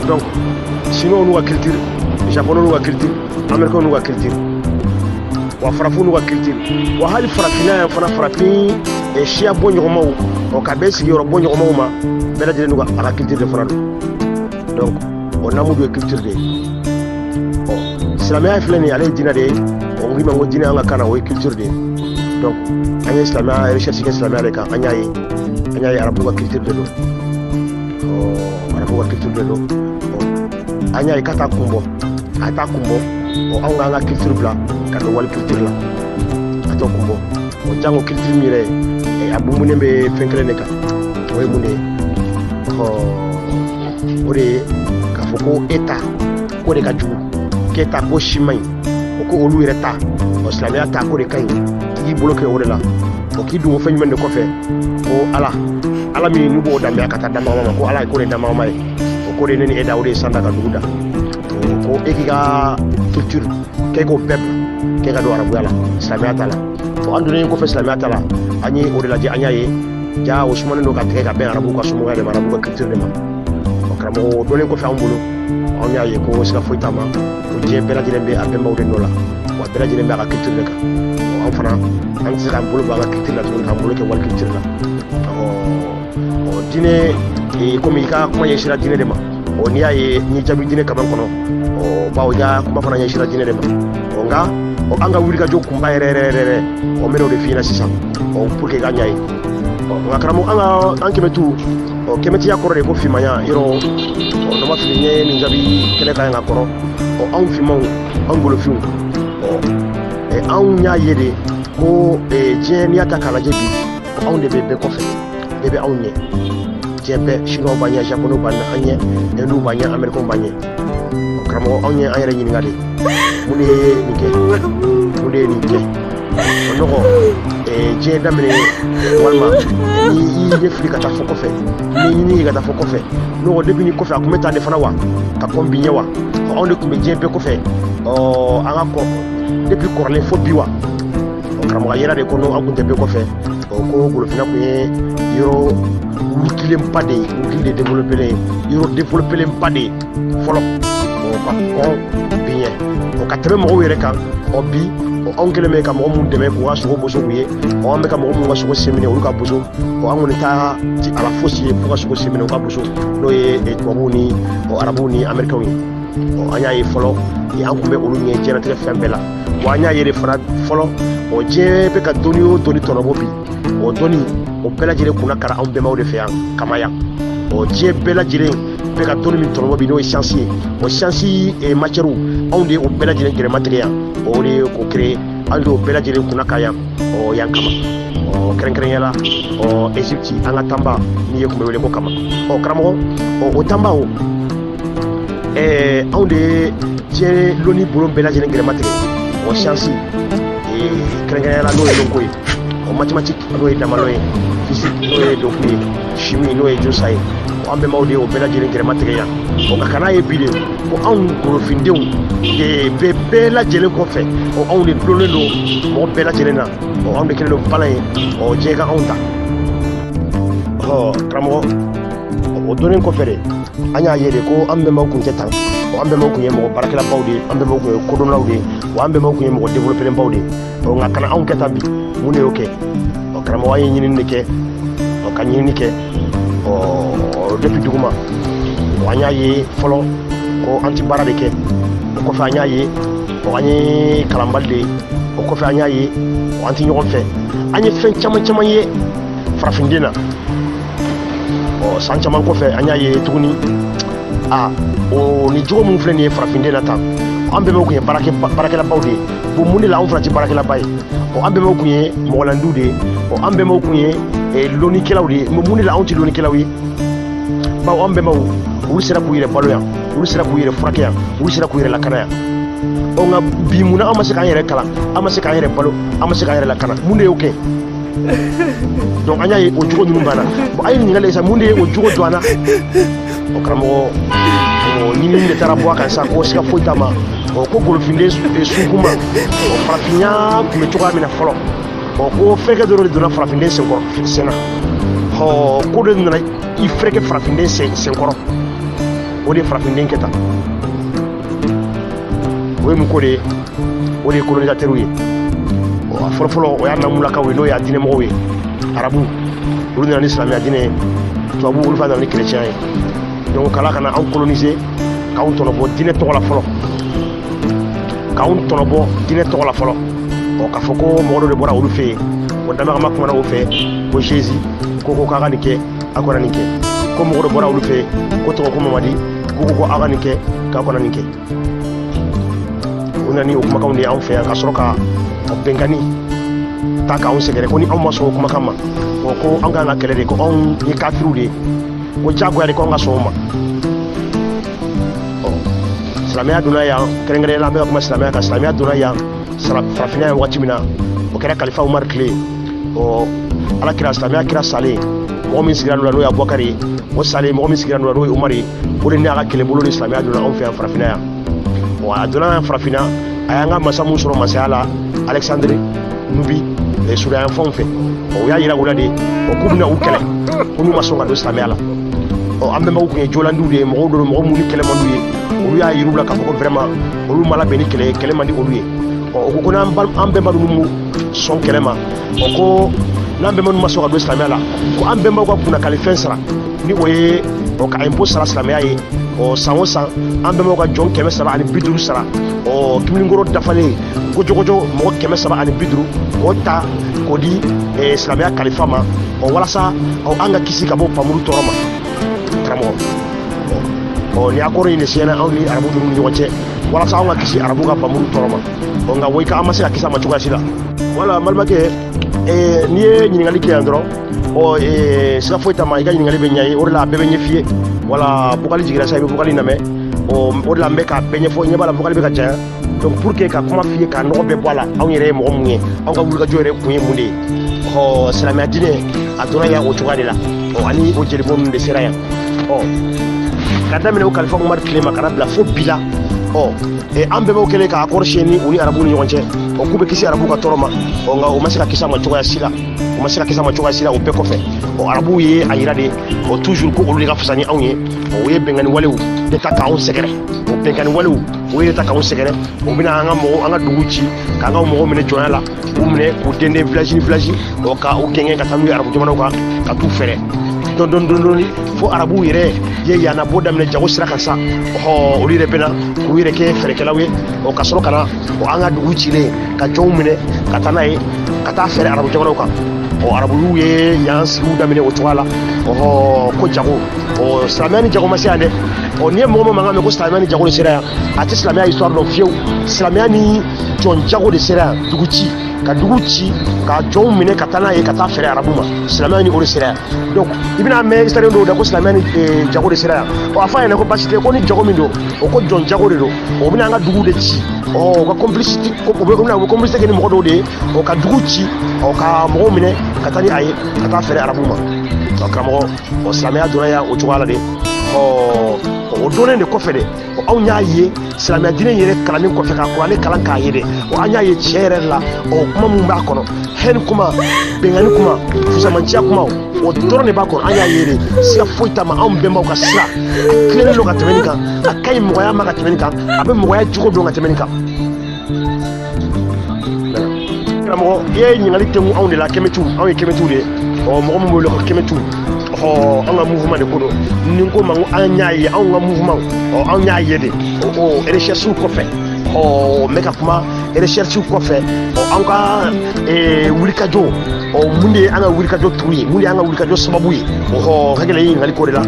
Donc chinois n'u ka culture, japonais n'u ka culture, américains n'u ka culture, wa farafinw n'u ka culture, wa hali farafinna yan fana farafin siya bɔ ɲɔgɔnmaw o ka bɛɛ sigiyɔrɔ bɔ ɲɔgɔnmaw ma bɛɛ lajɛlen n'u ka a ka culture de fana don. Donc o namudu ye culture de ye. Silamɛya filɛ nin ye ale ye diinɛ de ye, o ngi ma n ko diinɛ an ka kan na o ye culture de ye. Donc an ye silamɛya recherche kɛ silamɛya de kan, an y'a ye arabu ka culture de don. Arabu ka culture de don. An y'a ye k'a t'a kun bɔ, a t'a kun bɔ, anw k'an ka culture bila ka don wali culture la, a t'o kun bɔ. Jango culture min yɛrɛ ye a bunbunen bɛ fɛn kelen de kan, o ye mun de ye? O de ye k'a fɔ ko e ta ko de ka jugu, k'e ta ko si man ɲi, o ko olu yɛrɛ ta, silamɛya ta ko de ka ɲi, k'i bolo kɛ o de la, k'i dogo fɛn jumɛn de kɔfɛ ko ala min n'u b'o danbeya ka taa danbagama ma, ko ala ye ko de danbagama ye, o ko de ne ni e da, o de ye san da ka dugu da, ko e k'i ka culture k'e k'o bɛɛ bila k'e ka don arabuya la, silamɛya ta la. An donnen kɔfɛ silamɛya ta la, an ye o de lajɛ, an y'a ye ja o sumanen don ka tigɛ ka bɛn arabu ka somɔgɔya de ma, arabu ka culture de ma. Karamɔgɔ o donnen kɔfɛ an bolo, an y'a ye ko siga foyi t'a ma, ko diɲɛ bɛɛ lajɛlen bɛ a bɛnbaw de nɔ la, wa bɛɛ lajɛlen bɛ a ka culture de kan. An fana an tɛ se k'an bolo bɔ an ka culture la tuguni k'an bolo kɛ wali culture la. Diinɛ komi i ka kuma ɲɛsira diinɛ de ma, n'i y'a ye n ye jaabi diinɛ kaban kɔnɔ, bawo n y'a kuma fana ɲɛsira diinɛ de ma. Nka an ka wulikajɔ kunba yɛrɛ n bɛn'o de f'i ɲɛna sisan pour que i ka ɲa ye. Nka karamɔgɔ an kɛmɛ tu kɛmɛtiya kɔrɔ de ko finmaya yɔrɔ n'o ma fili n ye nin jaabi kɛnɛ kan ka kɔrɔ anw finmanw an golofinw anw y'a ye de ko diɲɛ n'i y'a ta k'a lajɛ bi anw de bɛ bɛɛ kɔfɛ, bɛɛ bɛ anw ɲɛ, diɲɛ bɛɛ chinois b'an ɲɛ, japonais b'an ɲɛ, hinduw b'an ɲɛ, américains b'an ɲɛ. Karamɔgɔ anw ye an yɛrɛ ɲininka de mun de ye nin kɛ, mun de ye nin kɛ, o nɔgɔ diɲɛ daminɛ walima ni i ɲɛ fili ka taa fɔ kɔfɛ, ni ɲini ka taa fɔ kɔfɛ, nɔgɔ depuis ni kɔfɛ a tun bɛ taa de fana wa, ka kɔn bi ɲɛ wa, anw de tun bɛ diɲɛ bɛɛ kɔfɛ an ka kɔ depuis kɔrɔlen fo bi wa. Karamɔgɔ yɛrɛ de ko an tun tɛ bɛɛ kɔfɛ, ko Golofinna tun ye yɔrɔ wurikilenba de ye, wurukili de développelen, yɔrɔ développelenba de ye fɔlɔ, ka kɔn bi ɲɛ, ka tɛmɛ mɔgɔw yɛrɛ kan, bi anw kɛlen bɛ ka mɔgɔ minnu dɛmɛ k'u ka sogo boso k'u ye, an bɛ ka mɔgɔ minnu ka sogo sen minɛ olu ka boso, an kɔni t'a ti ala fosi ye fo ka sogo sen minɛ u ka boso, n'o ye tubabuw ni arabuw ni américains ye. An y'a ye fɔlɔ an tun bɛ olu ɲɛ diɲɛlatigɛ fɛn bɛɛ la, wa an y'a ye de fana fɔlɔ diɲɛ bɛ ka dɔnni o dɔnni tɔnɔbɔ bi, o dɔnni o bɛɛ lajɛlen kunna kara anw bɛnbaw de fɛ yan kama yan, diɲɛ bɛɛ lajɛlen bɛ ka dɔnni min tɔnɔbɔ bi n'o ye science ye, o science matière anw de o bɛɛ lajɛlen gɛrɛmatigɛ yan, o de ye k'o créer, anw de o bɛɛ lajɛlen kunna ka yan yan kama, kɛrɛnkɛrɛnnenya la Égypte an ka tanba n'i ye kun bɛ wele ko kama. Karamɔgɔ o tanba o anw de ye diɲɛ loni bolo bɛɛ lajɛlen gɛrɛmatigɛ, o science kɛrɛnkɛrɛnnenya la n'o ye lɔnko ye, mathématique n'o ye damalɔ ye, physique n'o ye dɔnkili ye, chimie n'o ye josa ye, an bɛnbaw de ye o bɛɛ lajɛlen gɛrɛmatigɛ yan. Nka kana ye bi de ko anw golofindenw de bɛ bɛɛ lajɛlen kɔfɛ, anw de dulonnen don mɔgɔ bɛɛ lajɛlen na, anw de kɛlen don balan ye, diɲɛ ka anw ta. Karamɔgɔ o donnen kɔfɛ de an y'a ye de ko an bɛnbaw tun tɛ tan, an bɛnbaw tun ye mɔgɔ baarakɛlabaw de ye, an bɛnbaw tun ye kodɔnnaw de ye, wa an bɛnbaw tun ye mɔgɔ développelenbaw de ye. Nka kana anw kɛ tan bi, mun de y'o kɛ? Karamɔgɔ an ye ɲinini de kɛ, ka ɲinini kɛ depuis duguma, an y'a ye fɔlɔ ko an tɛ baara de kɛ, o kɔfɛ an y'a ye an ye kalanbali de ye, o kɔfɛ an y'a ye an tɛ ɲɔgɔn fɛ, an ye fɛn caman caman ye farafinden na, san caman kɔfɛ an y'a ye tuguni ni jogo min filɛ nin ye farafinden na tan, an bɛnbaw tun ye baarakɛlabaw de ye, bon mun de la anw fana tɛ baarakɛlaba ye, an bɛnbaw tun ye mɔgɔlandiw de ye, an bɛnbaw tun ye lonikɛlaw de ye, mun de la anw tɛ lonikɛlaw ye? Bawo an bɛnbaw olu sera k'u yɛrɛ balo yan, olu sera k'u yɛrɛ furakɛ yan, olu sera k'u yɛrɛ lakana yan. Nka bi munna an ma se k'an yɛrɛ kalan, an ma se k'an yɛrɛ balo, an ma se k'an yɛrɛ lakana, mun de y'o kɛ? Donc an y'a ye o jogo ninnu banna. A ye ɲininkali sa mun de ye o jogo don an na? Karamɔgɔ ɲinini de taara bɔ a kan sa ko siga foyi t'a ma, ko golofinden sunkuma farafinya tun bɛ cogoya min na fɔlɔ, ko fɛnkɛ dɔrɔn de donna farafinden sen na, ko de nana i freke farafinden senkɔrɔ o de ye farafinden kɛ tan o ye mun ko de ye o de ye colonisateur ye a fɔlɔfɔlɔ o y'a namulakaw ye n'o y'a diinɛmɔgɔw ye arabu olu nana ni silamɛya diinɛ ye tubabu olu fana nana ni chrétien ye donc kala kana anw coloniser k'anw tɔnɔbɔ diinɛ tɔgɔ la fɔlɔ k'anw tɔnɔbɔ diinɛ tɔgɔ la fɔlɔ k'a fɔ ko mɔgɔ dɔ de bɔra olu fɛ yen o damagama kumana o fɛ ko Jésus ko k'a ka nin kɛ a kana nin kɛ ko mɔgɔ dɔ bɔra olu fɛ ko tɔgɔ ko Mamadi ko a ka nin kɛ k'a kana nin kɛ o nana ni o kumakanw de ye anw fɛ yan ka sɔrɔ ka bɛnkanni ta k'anw sɛgɛrɛ ko ni anw ma sɔn o kumakan ma ko an kan ka kɛlɛ de ko anw ye kafiriw de ye ko diyagoya de ko an ka sɔn o ma silamɛya donna yan kɛrɛnkɛrɛnnenya la an bɛ ka kuma silamɛya kan silamɛya donna yan farafinna yan wagati min na o kɛra kalifa Umaru tile ala kira silamɛya kira salen mɔgɔ min sigira n'o la n'o ye Abubakari ye o salen mɔgɔ min sigira n'o la n'o ye Umaru ye o de n'a ka kɛlɛbolo de silamɛya donna anw fɛ yan farafinna yan a donna yan farafinna a y'an ka masa mun sɔrɔ masaya la Alexandre Nubi Sudan fanw fɛ o y'a yira u la de k'u bɛna u kɛlɛ ko n'u ma sɔn ka don silamɛya la an bɛnbaw tun ye jolandiw de ye mɔgɔw don mɔgɔ minnu ni kɛlɛ man d'u ye olu y'a yir'u la k'a fɔ ko vraiment olu ma labɛn ni kɛlɛ ye kɛlɛ man di olu ye o ko n'an bɛnba ninnu sɔn kɛlɛ ma ko n'an bɛnba ninnu ma sɔn ka don silamɛya la ko an bɛnbaw ka kunnakalifɛn sara ni o ye ka impôt sara silamɛya ye san o san an bɛnbaw ka jɔn 350 sara kiminikoro dafalen gojogojo mɔgɔ 350 k'o ta k'o di silamɛya kalifa ma walasa an ka kisi ka bɔ pamuru tɔɔrɔ ma karamɔgɔ ni accord in de signera anw ni arabu ninnu ni ɲɔgɔn cɛ walasa anw ka kisi arabu ka pamuru tɔɔrɔ ma nka wo i ka an ma se ka kisi a ma cogoya si la wala n balimakɛ n'i ye ɲininkali kɛ yan dɔrɔn siga foyi t'a ma i ka ɲininkali bɛ ɲɛ ye o de la a bɛɛ bɛ ɲɛf'i ye wala bukali jiginna sa i bɛ bukali lamɛn o de la n bɛ k'a bɛɛ ɲɛfɔ ɲɛ b'a la bukali bɛ ka caya donc pour que ka kuma f'i ye k'a nɔgɔ bɛɛ bɔ a la anw yɛrɛ ye mɔgɔ mun ye anw ka wulikajɔ yɛrɛ kun ye mun de ye silamɛya diinɛ a donna yan o cogoya de la ani o jelibɔn ninnu de sera yan ka daminɛ o kalifa Umaru tile ma ka na bila fo bi la an bɛnbaw kɛlen ka accord signé ni u ni arabu ni ɲɔgɔn cɛ k'u bɛ kisi arabu ka tɔɔrɔ ma nka o ma se ka kisi a ma cogoya si la o bɛɛ kɔfɛ arabuw ye a yira de toujours ko olu de ka fisa ni anw ye o ye bɛnkanni walew de ta k'anw sɛgɛrɛ o bɛnkanni walew o ye de ta k'anw sɛgɛrɛ o bɛna an ka dugu ci k'an ka mɔgɔw minɛ jɔnya la k'u minɛ k'u denden village ni village ka u gɛngɛ ka taa n'u ye arabu jamanaw kan ka t'u fɛrɛ dɔɔni fo arabuw yɛrɛ ye yan nabɔ daminɛ jago sira kan sa olu yɛrɛ bɛna k'u yɛrɛ kɛ fɛrɛkɛlaw ye ka sɔrɔ ka na an ka dugu cilen ka jɔnw minɛ ka taa n'a ye ka taa fɛrɛ arabu jamanaw kan arabuw ye yan sigiw daminɛ o cogoya la ko jago silamɛya ni jago ma se yan dɛ n'i ye mɔgɔ min mankan mɛn ko silamɛya ni jago de sera yan a tɛ silamɛya histoire dɔn fiyewu silamɛya ni jɔn jago de sera yan dugu ci ka dugu ci ka jɔnw minɛ ka taa n'a ye ka taa fɛrɛ arabu ma silamɛya ni o de sera yan donc i bɛna mɛn historien dɔw da ko silamɛya ni jago de sera yan a fɔ a ɲɛna ko basi tɛ ko ni jago min don o ko jɔn jago de don o bɛna an ka dugu de ci u ka complicité u bɛ complicité kɛ ni mɔgɔ dɔw de ye ka dugu ci ka mɔgɔw minɛ ka taa ni a ye ka taa fɛrɛ arabu ma karamɔgɔ silamɛya donna yan o cogoya la de o donnen de kɔfɛ dɛ anw y'a ye silamɛya diinɛ yɛrɛ kalannen kɔfɛ ka kuranɛ kalan k'a ye dɛ an y'a ye tiɲɛ yɛrɛ la kuma min b'a kɔnɔ hɛni kuma bɛnkanni kuma fusamanciya kuma o dɔrɔn de b'a kɔnɔ an y'a ye de siga foyi t'a ma anw bɛnbaw ka sira a tilennen don ka tɛmɛ nin kan a ka ɲi mɔgɔya ma ka tɛmɛ nin kan a bɛ mɔgɔya jogo dɔn ka tɛmɛ nin kan karamɔgɔ i ye ɲininkali tɛnku anw de la kɛmɛtiw anw ye kɛmɛtiw de ye mɔgɔ min bɛ wele ko kɛmɛtiw an ka mouvement de ko don ni n ko ma ko an y'a ye anw ka mouvement anw y'a ye de recherche kɔfɛ n bɛ ka kuma recherche kɔfɛ an ka wulikajɔ mun de ye an ka wulikajɔ turu ye mun de y'an ka wulikajɔ sababu ye ka gɛlɛn i ɲininkali ko de la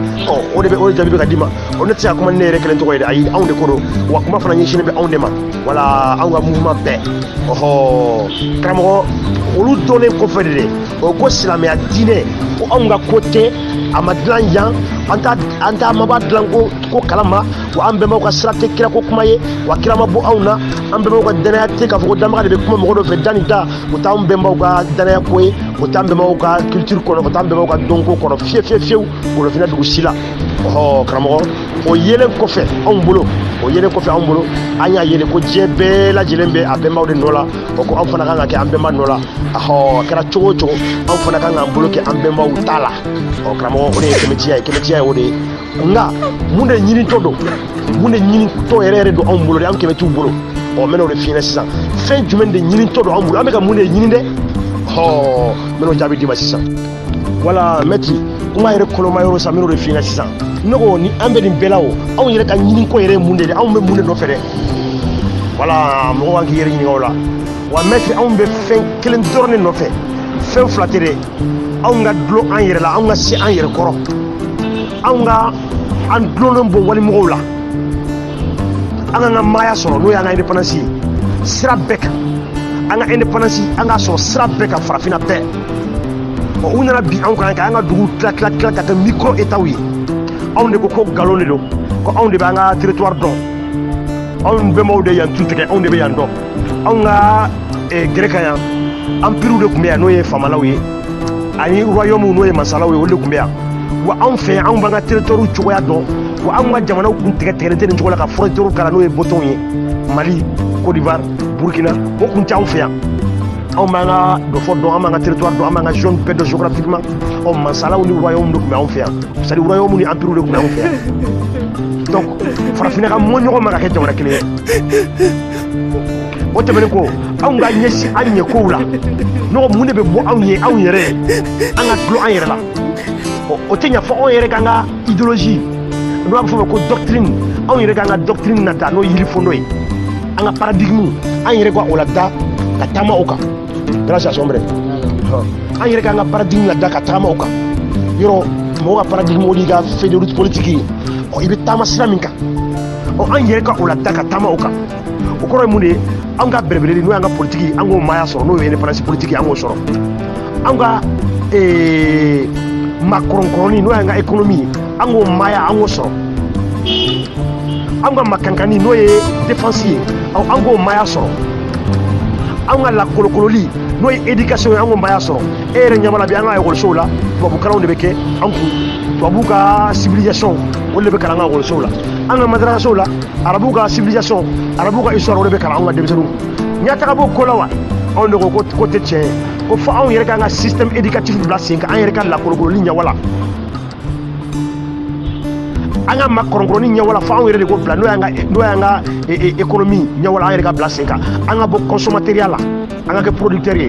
o de jaabi bɛ ka d'i ma ne tɛ se ka kuma ni ne yɛrɛ kelen tɔgɔ ye dɛ ayi anw de ko don wa kuma fana ɲɛsinnen bɛ anw de ma wala anw ka mouvement bɛɛ karamɔgɔ olu donnen kɔfɛ de ko silamɛya diinɛ ko anw ka ko tɛ a ma dilan yan an t'a mabɔ dilan ko kalama wa an bɛnbaw ka sira tɛ kira ko kuma ye wa kira ma bɔ anw na an bɛnbaw ka danaya tɛ k'a fɔ ko danbaga de bɛ kuma mɔgɔ dɔ fɛ da ni da o t'an bɛnbaw ka danaya ko ye o t'an bɛnbaw ka culture kɔnɔ o t'an bɛnbaw ka dɔnko kɔnɔ fiyewu Wolofinna dugu si la karamɔgɔ o yelen kɔfɛ anw bolo o yelen kɔfɛ anw bolo an y'a yele ko diɲɛ bɛɛ lajɛlen bɛ a bɛnbaw de nɔ la o ko anw fana kan ka kɛ an bɛnba nɔ la a kɛra cogo o cogo anw fana kan k'an bolo kɛ an bɛnbaw ta la karamɔgɔ o de ye kɛmɛtiya ye kɛmɛtiya ye o de ye nka mun de ɲinitɔ don mun de ɲinitɔ yɛrɛ yɛrɛ don anw bolo de an kɛmɛ t'u bolo n bɛna o de f'i ɲɛna sisan fɛn jumɛn de ɲinitɔ don anw bolo an bɛ ka mun de ɲini dɛ n bɛn'o jaabi d'i ma sisan wala mɛti kuma yɛrɛ koloma yɔrɔ sa n bɛn'o de f'i ɲɛna sisan ne ko ni an bɛ nin bɛɛ la o anw yɛrɛ ka ɲiniko yɛrɛ ye mun de ye anw bɛ mun de nɔfɛ dɛ wala mɔgɔ kan k'i yɛrɛ ɲininka o la wa mɛti anw bɛ fɛn kelen dɔrɔn de nɔfɛ fɛn fila tɛ dɛ anw ka dulon an yɛrɛ la anw ka se an yɛrɛ kɔrɔ anw ka an dulonnen bɔ walimɔgɔw la an k'an ka maaya sɔrɔ n'o y'an ka indépendance ye sira bɛɛ kan an ka indépendance an k'a sɔrɔ sira bɛɛ kan farafinna bɛɛ u nana bi anw kan an ka dugu tila ka kɛ micro état ye anw de ko nkalon de don ko anw de b'an ka territoire dɔn anw bɛnbaw de yan tun tigɛ anw de bɛ yan dɔn anw ka gere kan yan empire de tun bɛ yan n'o ye famalaw ye ani royaume n'o ye masalaw ye olu de tun bɛ yan wa anw fɛ yan anw b'an ka territoire cogoya dɔn wa anw ka jamanaw kun tigɛlen tɛ nin cogo la ka frontière kala n'o ye bɔtɔnw ye Mali Côte d'Ivoire Burkina o kun tɛ anw fɛ yan anw b'an ka dɔ fɔ dɔn an b'an ka territoire dɔn an b'an ka zone bɛɛ dɔn géographiquement masalaw ni royaume de tun bɛ anw fɛ yan c'est à dire royaume ni empire de tun bɛ anw fɛ yan donc farafinna ka mɔ ɲɔgɔn ma ka kɛ jamana kelen ye o tɛmɛnen ko anw ka ɲɛsin an ɲɛkow la n'o mun de bɛ bɔ anw ye anw yɛrɛ an ka dulon an yɛrɛ la o tɛ ɲa fɔ anw yɛrɛ k'an ka idéologie n'o b'a fɔ o ma ko doctrine anw yɛrɛ k'an ka doctrine na da n'o ye yirifɔndɔ ye an ka paradigme an yɛrɛ ka o la da ka taama o kan grâce à sombre an yɛrɛ k'an ka paradigme la da ka taama o kan yɔrɔ mɔgɔ ka paradigme o de ka feuille de route politique ye i bɛ taama sira min kan an yɛrɛ ka o la da ka taama o kan o kɔrɔ ye mun de ye anw ka bɛrɛbɛrɛli n'o y'an ka politique ye an k'o maaya sɔrɔ n'o ye indépendance politique ye an k'o sɔrɔ anw ka makɔrɔnkɔrɔni n'o y'an ka économie ye an k'o maaya an k'o sɔrɔ anw ka makankani n'o ye défense ye an k'o maaya sɔrɔ anw ka lakolokololi n'o ye éducation ye an k'o maaya sɔrɔ e yɛrɛ ɲamana bi an ka ekɔlisow la tubabukalanw de bɛ kɛ an kun tubabuw ka civilisation olu de bɛ kalan an ka ekɔlisow la an ka madrasaw la arabuw ka civilisation arabuw ka histoire olu de bɛ kalan an ka denmisɛnninw ɲɛtaga b'o ko la wa anw de ko tɛ tiɲɛ ye ko fɔ anw yɛrɛ k'an ka système éducatif bila sen kan an yɛrɛ ka lakolokololi ɲɛwala an ka makɔrɔnkɔrɔni ɲɛwala fɔ anw yɛrɛ de ko bila n'o y'an ka économie ɲɛwala an yɛrɛ ka bila sen kan an ka bɔ consommateur la an ka kɛ producteur ye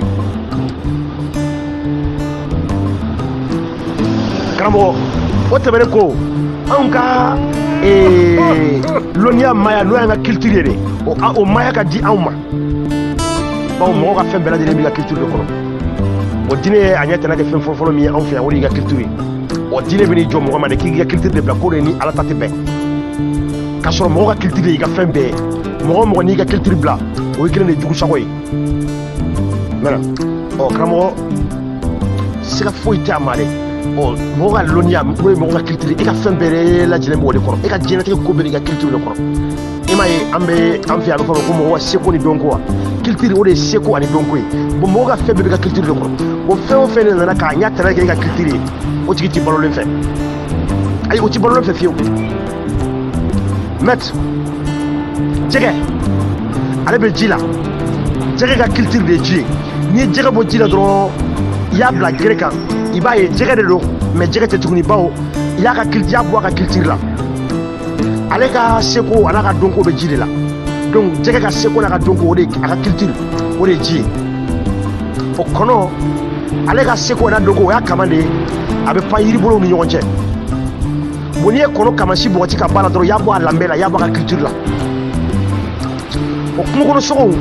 karamɔgɔ o tɛmɛnen ko anw ka lɔnniya maya n'o y'an ka culture ye de o maya ka di anw ma bawo mɔgɔ ka fɛn bɛɛ lajɛlen b'i ka culture de kɔnɔ o diinɛ ye a ɲɛ tɛna kɛ fɛn fɔlɔ min ye anw fɛ yan o de y'i ka culture ye o diinɛ bɛ n'i jɔ mɔgɔ ma de k'i ka culture de bila ko de ni ala ta tɛ bɛn k'a sɔrɔ mɔgɔ ka culture de y'i ka fɛn bɛɛ ye mɔgɔ o mɔgɔ n'i ka culture bila o ye kelen de jugu sago ye mɛ karamɔgɔ siga foyi tɛ a ma dɛ mɔgɔ ka lɔnniya n'o ye mɔgɔ ka culture i ka fɛn bɛɛ lajɛlen bɛ o de kɔrɔ e ka diɲɛlatigɛ ko bɛɛ n'i ka culture de kɔrɔ i m'a ye an fɛ yan a bɛ fɔ ko mɔgɔ ka seko ni dɔnko wa culture o de ye seko ani dɔnko ye mɔgɔ ka fɛn bɛɛ bɛ ka culture de kɔrɔ fɛn o fɛn de nana k'a ɲɛ tɛrɛ kɛ i ka culture ye o tigi tɛ balolen fɛ ayi o tɛ balolen fɛ fiyewu maître jɛgɛ ale bɛ ji la jɛgɛ ka culture de ye ji ye n'i ye jɛgɛ bɔ ji la dɔrɔn i y'a bila gere kan i b'a ye jɛgɛ de don mɛ jɛgɛ tɛ tuguni bawo i y'a bɔ a ka culture la ale ka seko a n'a ka dɔnko bɛ ji de la donc jɛgɛ ka seko n'a ka dɔnko o de a ka culture o de ye ji ye o kɔnɔ ale ka seko n'a dɔnko o y'a kama de ye a bɛ pan yiribolow ni ɲɔgɔn cɛ bon n'i ye kɔnɔ kamasi bɔgɔti ka b'a la dɔrɔn i y'a bɔ a lanbɛ la i y'a bɔ a ka culture la o kungokɔnɔ sogow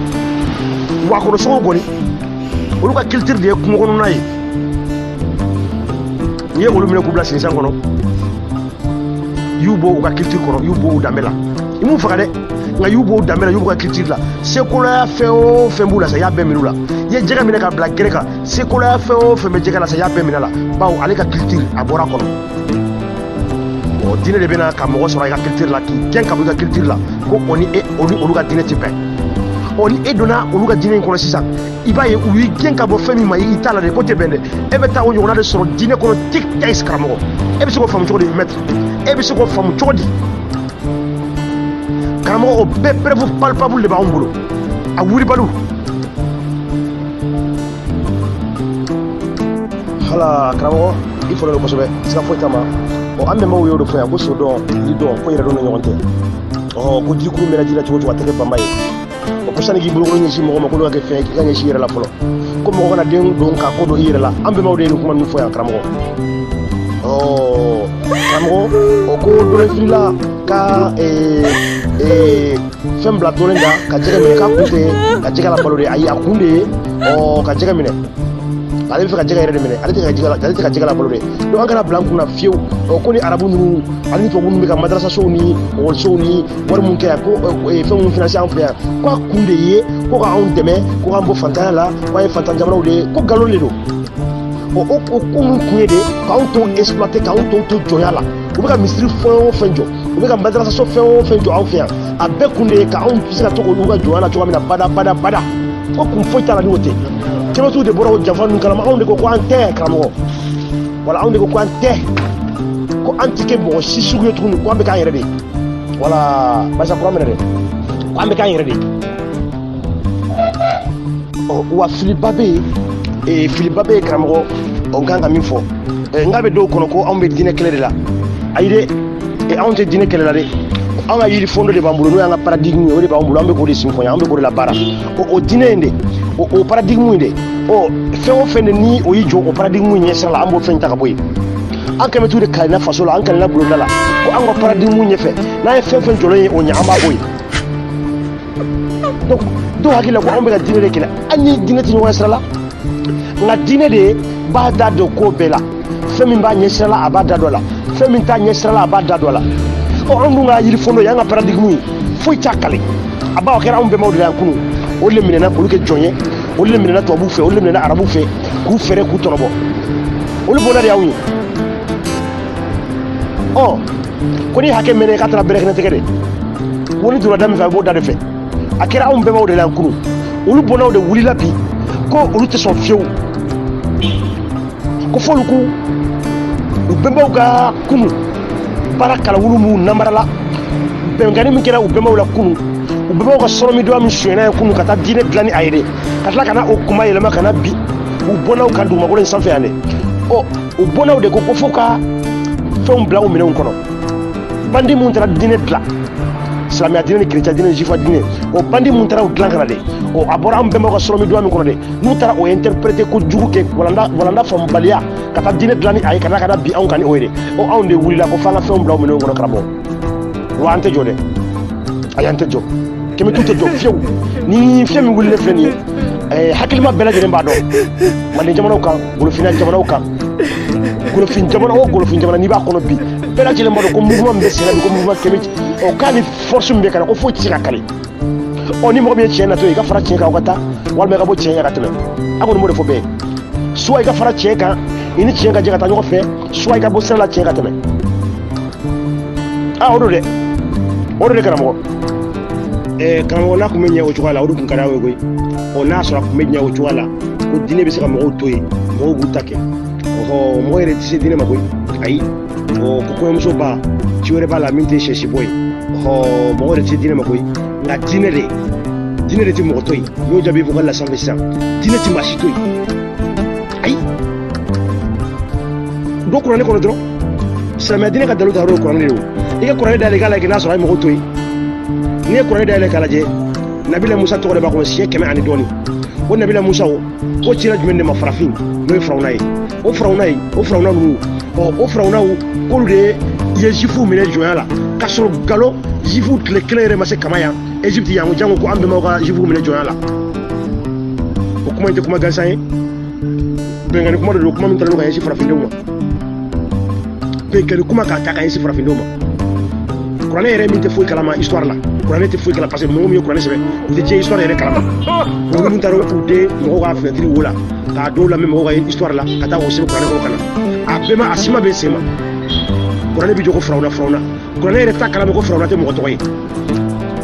wakɔnɔ sogow kɔni olu ka culture de ye kungokɔnɔna ye n'i ye olu minɛ k'u bila sinsan kɔnɔ i y'u bɔ u ka culture kɔnɔ i y'u bɔ u danbe la i m'u faga dɛ nka i y'u bɔ u danbe la i y'u bɔ u ka culture la sekolaya fɛn o fɛn b'u la sa i y'a bɛɛ minɛ u la i ye jɛgɛ minɛ ka bila gere kan sekolaya fɛn o fɛn bɛ jɛgɛ la sa i y'a bɛɛ minɛ la bawo ale ka culture a bɔra a kɔnɔ diinɛ de bɛ na ka mɔgɔ sɔrɔ i ka culture la k'i gɛn ka bɔ i ka culture la ko o ni olu ka diinɛ tɛ bɛn ni e donna olu ka diinɛ in kɔnɔ sisan i b'a ye u y'i gɛn ka bɔ fɛn min ma i t'a la de ko tɛ bɛn dɛ e bɛ taa o ɲɔgɔnna de sɔrɔ diinɛ kɔnɔ tic tac karamɔgɔ e bɛ se k'o faamu cogo di maître e bɛ se k'o faamu cogo di karamɔgɔ o bɛɛ preuve palpable de b'anw bolo a wulibaliw hala karamɔgɔ i fɔlɔ don kosɛbɛ siga foyi t'a ma an bɛnbaw y'o de fɔ yan ko so dɔn ni dɔn ko yɛrɛ dɔn ni ɲɔgɔn tɛ ko jirikuru mɛnna ji la cogo cogo a tɛ kɛ banba ye ko sani k'i bolokolo ɲɛsin mɔgɔ ma ko n'o ka kɛ fɛn i ka ɲɛsin i yɛrɛ la fɔlɔ ko mɔgɔ kana den don ka ko don i yɛrɛ la an bɛnbaw de ye nin kuma ninnu fɔ yan karamɔgɔ karamɔgɔ o ko dɔlɛfilila ka fɛn bila dɔlen da ka jɛgɛ minɛ k'a kun tɛ ka jɛgɛ la balo de ayi a kun de ye ka jɛgɛ minɛ ale bɛ fɛ ka jɛgɛ yɛrɛ de minɛ ale tɛ ka jɛgɛ la balo de donc an kana bila an kunna fiyewu ko ni arabu ninnu ani ni tubabu ninnu bɛ ka madrasasow ni ekɔlisow ni wari mun kɛ yan ko fɛn minnu financer an fɛ yan ko a kun de ye ko k'anw dɛmɛ ko k'an bɔ fantanya la ko an ye fantan jamanaw de ye ko nkalon de don o ko ninnu kun ye de k'anw to exploiter k'anw to jɔnya la u bɛ ka misiri fɛn o fɛn jɔ u bɛ ka madrasaso fɛn o fɛn jɔ anw fɛ yan a bɛɛ kun de ye k'anw bɛ se ka to k'olu ka jɔnya la cogoya min na bada ko kun foyi t'a la ni o tɛ kɛmɛtigiw de bɔra o janfa ninnu kalama anw de ko an tɛ karamɔgɔ wala anw de ko an tɛ ko an tɛ kɛ mɔgɔ si sugu ye tuguni ko an bɛ k'an yɛrɛ de wala basa kura minɛ dɛ ko an bɛ k'an yɛrɛ de wa filiba bɛ yen karamɔgɔ n kan ka min fɔ n k'a bɛ dɔw kɔnɔ ko anw bɛ diinɛ kɛlɛ de la ayi dɛ anw tɛ diinɛ kɛlɛ la dɛ an ka yiri fɔndɔ de b'an bolo n'o y'an ka paradigme ye o de b'an bolo an bɛ k'o de sinfɔ an bɛ k'o de la baara o diinɛ in de o paradigme in de fɛn o fɛn de ni o y'i jɔ o paradigme in ɲɛsira la an b'o fɛn ta ka bɔ yen an kɛmɛ t'u de kalela faso la an kalela bulonda la ko an ka paradigme ɲɛfɛ n'an ye fɛn jɔlen ye o ɲɛ an b'a bɔ yen donc dɔw hakili la ko anw bɛ ka diinɛ de kɛlɛ an ni diinɛ tɛ ɲɔgɔn sira la nka diinɛ de b'a da don ko bɛɛ la fɛn min b'a ɲɛsira la a b'a da dɔ la fɛn min t'a ɲɛsira la a b'a da dɔ la anw dun ka yiri fɔlɔ y'an ka paradigme ye foyi t'a kale a b'a kɛra anw bɛnbaw de la kunun olu de minɛna olu kɛ jɔn ye olu de minɛna tubabuw fɛ olu de minɛna arabuw fɛ k'u fɛrɛ k'u tɔnɔbɔ olu bɔnna de y'anw ye ko ni hakɛ mɛnɛ k'a taara bɛrɛ kɛnɛ tɛgɛ de ko ni donna da min fɛ a b'o da de fɛ a kɛra anw bɛnbaw de la kunun olu bɔnnaw de wulila bi ko olu tɛ sɔn fiyewu ko f'olu k'u bɛnbaw ka kunun baara kalawulu minnu namarala bɛnkanni min kɛra u bɛnbaw la kunun u bɛnbaw ka sɔrɔmidoya min sonyɛna ye kunun ka taa diinɛ dilan ni a ye de ka tila ka na o kuma yɛlɛma ka na bi u bɔnnaw kan dugumakolo in sanfɛ yan de u bɔnnaw de ko fo ka fɛnw bila u minɛnw kɔnɔ bandi minnu taara diinɛ dilan silamɛya diinɛ ni kerecɛn diinɛ ni zifa diinɛ o bandi minnu taara o dilan ka na de a bɔra an bɛnbaw ka sɔrɔmidoya min kɔnɔ de n'u taara o interpréter ko jugu kɛ walanda faamubaliya ka taa diinɛ dilan ni a ye ka na bi anw kan ni o ye de anw de wulila ko f'an ka fɛnw bila u minɛnw kɔnɔ karamɔgɔ wa an tɛ jɔ dɛ ayi an tɛ jɔ kɛmɛtigiw tɛ jɔ fiyewu ni fɛn min wulilen filɛ nin ye hakilima bɛɛ lajɛlen b'a dɔn manden jamanaw kan golofinna jamanaw kan golofin jamana o golofin jamana n'i b'a kɔnɔ bi bɛɛ lajɛlen b'a dɔn ko mouvement min bɛ sen na bi ko mouvement kɛmɛti k'a ni force min bɛ ka na ko foyi tɛ se ka kale ni mɔgɔ min ye tiɲɛ natɔ ye i ka fara tiɲɛ kan o ka taa walima i ka bɔ tiɲɛ kan ka tɛmɛ an kɔni b'o de fɔ bɛɛ ye soit i ka fara tiɲɛ kan i ni tiɲɛ ka jɛ ka taa ɲɔgɔn fɛ soit i ka bɔ sira la tiɲɛ ka tɛmɛ o don dɛ o don de karamɔgɔ karamɔgɔ n'a tun bɛ ɲɛ o cogoya la o de tun ka d'anw ye koyi n'a y'a sɔrɔ a tun bɛ ɲɛ o cogoya la ko diinɛ bɛ se ka mɔgɔw to yen mɔgɔw b'u ta kɛ mɔgɔ yɛrɛ tɛ se diinɛ ma koyi ayi ko kɔɲɔmuso ba ci wɛrɛ b'a la min tɛ sɛsibɔ ye mɔgɔ yɛrɛ tɛ se diinɛ ma koyi nka diinɛ de tɛ mɔgɔ to yen n'o jaabi fɔ ka la sanfɛ sisan diinɛ tɛ maa si to yen ayi dɔ kuranɛ kɔnɔ dɔrɔn silamɛya diinɛ ka dalu ta yɔrɔ ye kuranɛ de ye i ka kuranɛ dayɛlɛ i k'a lajɛ n'a sɔrɔ a ye mɔgɔw to yen n'i ye kuranɛ dayɛlɛ k'a lajɛ nabila musa tɔgɔ de b'a kɔnɔ siɲɛ 100 ani dɔɔni o nabila musa o cira jumɛn de ma farafin n'o ye firawuna ye o firawuna ninnu o firawunaw k'olu de ye zifuw minɛ jɔnya la k'a sɔrɔ nkalon zifuw tile kelen yɛrɛ ma se kama yan Égypte yan jango ko an bɛnbaw ka zifuw minɛ jɔnya la o kuma in tɛ kuma gansan ye bɛnkanni kuma de don kuma min taara n'o ka ɲɛsin farafindenw ma bɛnkanni kuma k'a ta ka ɲɛsin farafindenw ma kuranɛ yɛrɛ min tɛ foyi kalama histoire la kuranɛ tɛ foyi kalama parce que mɔgɔ min ye kuranɛ sɛbɛn u tɛ diɲɛ histoire yɛrɛ kalama mɔgɔ min taara u den mɔgɔw ka fenêtre wo la k'a dɔw lamɛn mɔgɔw ka histoire la ka taa o sɛbɛn kuranɛ kɔnɔ ka na a bɛɛ ma a si ma bɛ sen ma kuranɛ bɛ jɔ ko firawuna kuranɛ yɛrɛ t'a kalama ko firawuna tɛ mɔgɔ tɔgɔ ye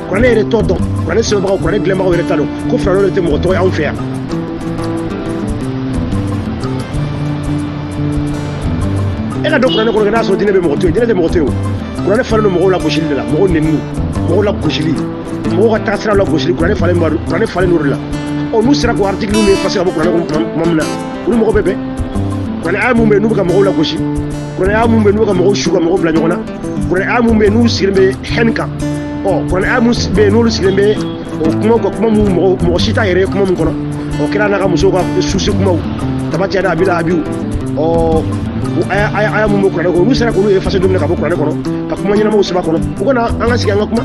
kuranɛ yɛrɛ t'o dɔn kuranɛ sɛbɛnbagaw kuranɛ dilanbagaw yɛrɛ t'a dɔn ko firawuna tɛ mɔgɔ tɔgɔ ye anw fɛ yan e ka don kuranɛ kɔnɔ n'a sɔrɔ diinɛ bɛ mɔgɔ to yen diinɛ tɛ mɔgɔ to yen o kuranɛ falen don mɔgɔw la gosili de la mɔgɔw nenni mɔgɔw la gosili mɔgɔw ka taa sira la gosili kuranɛ falen n'o de la n'u sera k'o article ninnu effacer ka bɔ kuranɛ kɔnɔ tuma min na olu mɔgɔ bɛ bɛn kuranɛ aya mun bɛ yen n'u bɛ ka mɔgɔw la gosi kuranɛ aya mun bɛ yen n'u bɛ ka mɔgɔw su ka mɔgɔw bila ɲɔgɔn na kuranɛ aya mun bɛ yen n'u sigilen bɛ haine kan kuranɛ aya mun bɛ yen n'olu sigilen bɛ o kumaw ka kuma mun mɔgɔ si t'a yɛrɛ ye kuma mun kɔnɔ kɛra n'a ka musow ka susi kumaw tabati yɛrɛ abila abiw aya mun bɛ kuranɛ kɔnɔ n'u sera k'olu effacer don min na ka bɔ kuranɛ kɔnɔ ka kuma ɲɛnamaw sɛbɛn a kɔnɔ u kana an ka sigi an ka kuma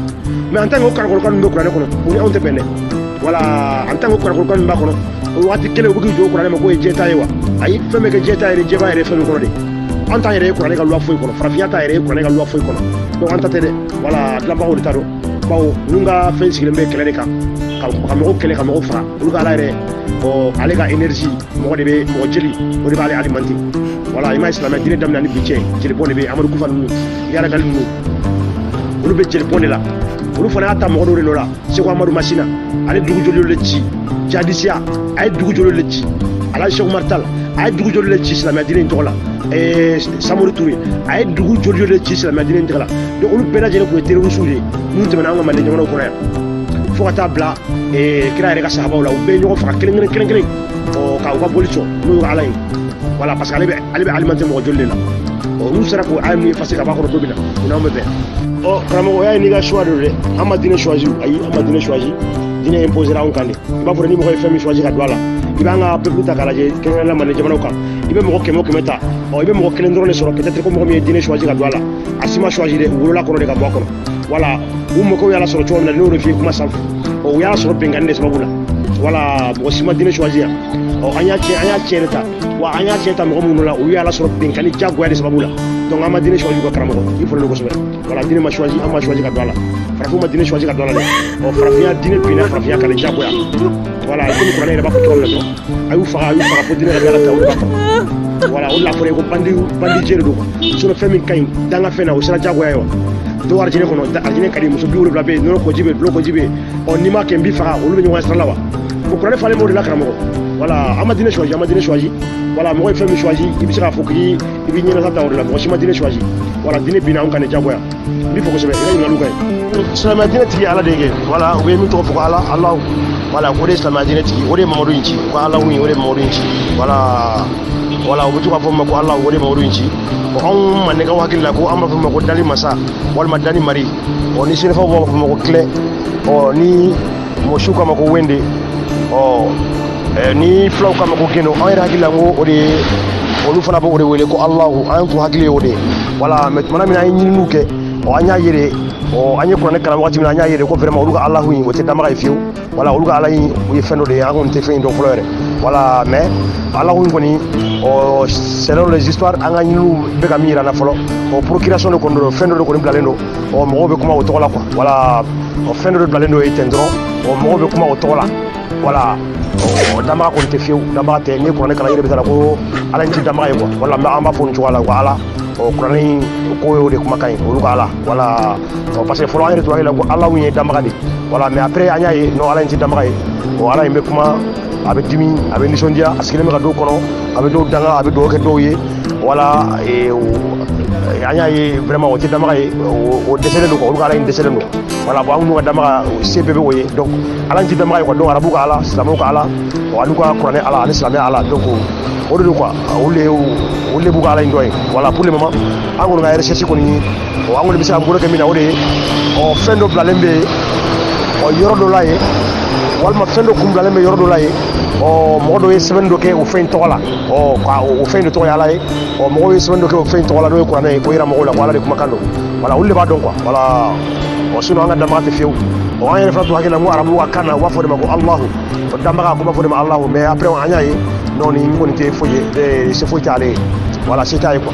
mais en tant que o karamɔgɔkan ninnu bɛ kuranɛ kɔnɔ u ni anw tɛ bɛn dɛ voilà en tant que o karamɔgɔkan ninnu b'a kɔnɔ o waati kelen u bɛ k'i jɔ kuranɛ ma k'o ye jɛta ye wa ayi fɛn bɛ kɛ jɛta yɛrɛ jɛba yɛrɛ fɛn min kɔnɔ de an t'a yɛrɛ ye kuranɛ ka loi foyi kɔnɔ farafinya t'a yɛrɛ ye kuranɛ ka loi foyi kɔnɔ donc an ta tɛ dɛ voilà dilanbagaw de t'a dɔn bawo ninnu ka fɛn sigilen bɛ kɛlɛ de kan ka mɔgɔw kɛlɛ ka mɔgɔw faga olu ka ala yɛrɛ ale ka énergie mɔgɔ de bɛ mɔgɔ jeli o de b'ale alimenter voilà i ma silamɛ diinɛ daminɛ ni bi cɛ jeli bɔn de bɛ Amadu Kufa ninnu Yaragali ninnu olu bɛ jeli bɔn de la olu fana y'a ta mɔgɔ dɔw de nɔ la Seko Amadu Masina ale dugu joli de ci Jadisiya a ye dugu joli de ci Alaji Seku Umaru Tall a ye dugu joli de ci silamɛ diinɛ in tɔgɔ la Samori Ture a ye dugu joli de ci silamɛ diinɛ in tɔgɔ la donc olu bɛɛ lajɛlen tun ye terroristes de minnu tɛmɛna an ka Mande jamanaw kɔnɔ yan fo ka taa bila kira yɛrɛ ka sahabaw la u bɛɛ ye ɲɔgɔn faga kelen kelen ka u ka boli sɔn n'o ye ala ye voilà parce que ale bɛ alimenter mɔgɔ joli de la n'u sera k'o aya ninnu effacer ka bɔ a kɔrɔ don min na u n'anw bɛ bɛn karamɔgɔ o y'a ye n'i ka choix de don dɛ an ma diinɛ choisir ayi an ma diinɛ choisir diinɛ imposera anw kan de i b'a fɔ ni mɔgɔ ye fɛn min choisir ka don a la i b'an ka peuple ta k'a lajɛ kɛrɛnkɛrɛnnenya Mande jamanaw kan i bɛ mɔgɔ 100 o 100 ta i bɛ mɔgɔ kelen dɔrɔn de sɔrɔ peut-être ko mɔgɔ min ye diinɛ choisir ka don a la a si ma choisir dɛ u wolola kɔnɔ de ka bɔ a kɔnɔ voilà u mɔkɛw y'a sɔrɔ cogo min na n'o de f'i ye kuma sanfɛ u y'a sɔrɔ bɛnkanni de sababu la voilà mɔgɔ si ma diinɛ choisir yan an y'a tiɲɛ de ta wa an y'a tiɲɛ ta mɔgɔ minnu la olu y'a sɔrɔ bɛnkanni diyagoya de sababu la donc an ma diinɛ choisir ka karamɔgɔ i fɔlen don kosɛbɛ voilà diinɛ ma choisir an ma choisir ka don a la farafinw ma diinɛ choisir ka don a la dɛ farafinya diinɛ binna farafinya kan de diyagoya voilà komi kuranɛ yɛrɛ b'a fɔ cogo min na dɔrɔn a y'u faga fo diinɛ ka ala ta olu b'a kɔnɔ voilà o de la fɔra ye ko bandijɛ de don quoi sinon fɛn min ka ɲi danga fɛn na o sera diyagoya ye wa dɔw arijinɛ kɔnɔ arijinɛ ka di muso 70 bɛ yen nɔnɔ koji bɛ yen dulo koji bɛ yen n'i ma kɛ n b'i faga olu bɛ ɲɔgɔn sira la wa o kuranɛ falen b'o de la karamɔgɔ voilà an ma diinɛ choisir voilà mɔgɔ ye fɛn min choisir i bɛ se k'a fɔ k'i b'i ɲɛnata ta o de la mɔgɔ si ma diinɛ choisir voilà diinɛ binna anw kan de diyagoya n b'i fɔ kosɛbɛ i ka ɲininkaliw ka ɲi silamɛ diinɛ tigi ala de ye kɛ voilà u bɛ min tɔgɔ fɔ ko alahu voilà o de ye silamɛ diinɛ tigi o de ye Mamadu in ci ko alahu in o de ye Mamadu in ci voilà u bɛ to k'a fɔ ma ko alahu o de ye Mamadu in ci anw Mandekaw hakili la ko an b'a fɔ ma ko dali masa walima dali mari ni senefaw b'a fɔ ma ko kilɛ ni mɔsiw k'a ma ko wende ni filaw k'a ma ko geno an yɛrɛ hakili la ko o de ye olu fana b'o de wele ko alahu an tun hakili ye o de ye voilà mais tumana min na an ye ɲininiw kɛ an y'a ye de an ye kuranɛ kalan wagati min na an y'a ye de ko vraiment olu ka alahu in o tɛ damaga ye fiyewu voilà olu ka ala in o ye fɛn dɔ de ye an kɔni tɛ fɛn in dɔn fɔlɔ yɛrɛ voilà mais alahu in kɔni selon les histoires an ka ɲininiw bɛ ka min yira an na fɔlɔ procuration de kɔni don fɛn dɔ de kɔni bilalen don mɔgɔw bɛ kuma o tɔgɔ la quoi voilà fɛn dɔ de bilalen don yen ten dɔrɔn mɔgɔw bɛ kuma o tɔgɔ la voilà damaga kɔni tɛ fiyewu damaga tɛ n'i ye kuranɛ kalan i yɛrɛ bɛ taa la ko ala in tɛ damaga ye quoi voilà an b'a fɔ nin cogoya la ko ala kuranɛ in ko y'o de kumakan ye olu ka ala voilà parce que fɔlɔ an yɛrɛ tun hakili la ko alahu in ye damaga de voilà mais après an y'a ye non ala in tɛ damaga ye ala in bɛ kuma a bɛ dimi a bɛ nisɔndiya a sigilen bɛ ka dɔw kɔnɔ a bɛ dɔw danga a bɛ dugawu kɛ dɔw ye voilà an y'a ye vraiment o tɛ damaga ye o dɛsɛlen don quoi olu ka ala in dɛsɛlen don voilà bon an minnu ka damaga se bɛɛ bɛ o ye donc ala in tɛ damaga ye quoi donc arabuw ka ala silamɛw ka ala ani ka kuranɛ ala ani silamɛya ala donc o de don quoi olu de b'u ka ala in dɔn ye voilà pour le moment an kɔni ka recherche kɔni an kɔni bɛ se ka bolo kɛ min na o de ye fɛn dɔ bilalen bɛ yɔrɔ dɔ la yen walima fɛn dɔ kun bilalen bɛ yɔrɔ dɔ la yen mɔgɔ dɔ ye sɛbɛnni dɔ kɛ o fɛn in tɔgɔ la ka o fɛn in de tɔgɔ ye ala ye mɔgɔw ye sɛbɛnni dɔ kɛ o fɛn in tɔgɔ la n'o ye kuranɛ ye ko yira mɔgɔw la ko ala de kumakan don voilà olu de b'a dɔn quoi voilà sinon an ka damaga tɛ fiyewu an yɛrɛ fana tun hakili la ko arabuw ka kan na u b'a fɔ de ma ko alahu damaga ko b'a fɔ de ma alahu mais après an y'a ye non nin kɔni tɛ foyi ye se foyi tɛ ale ye voilà se t'a ye quoi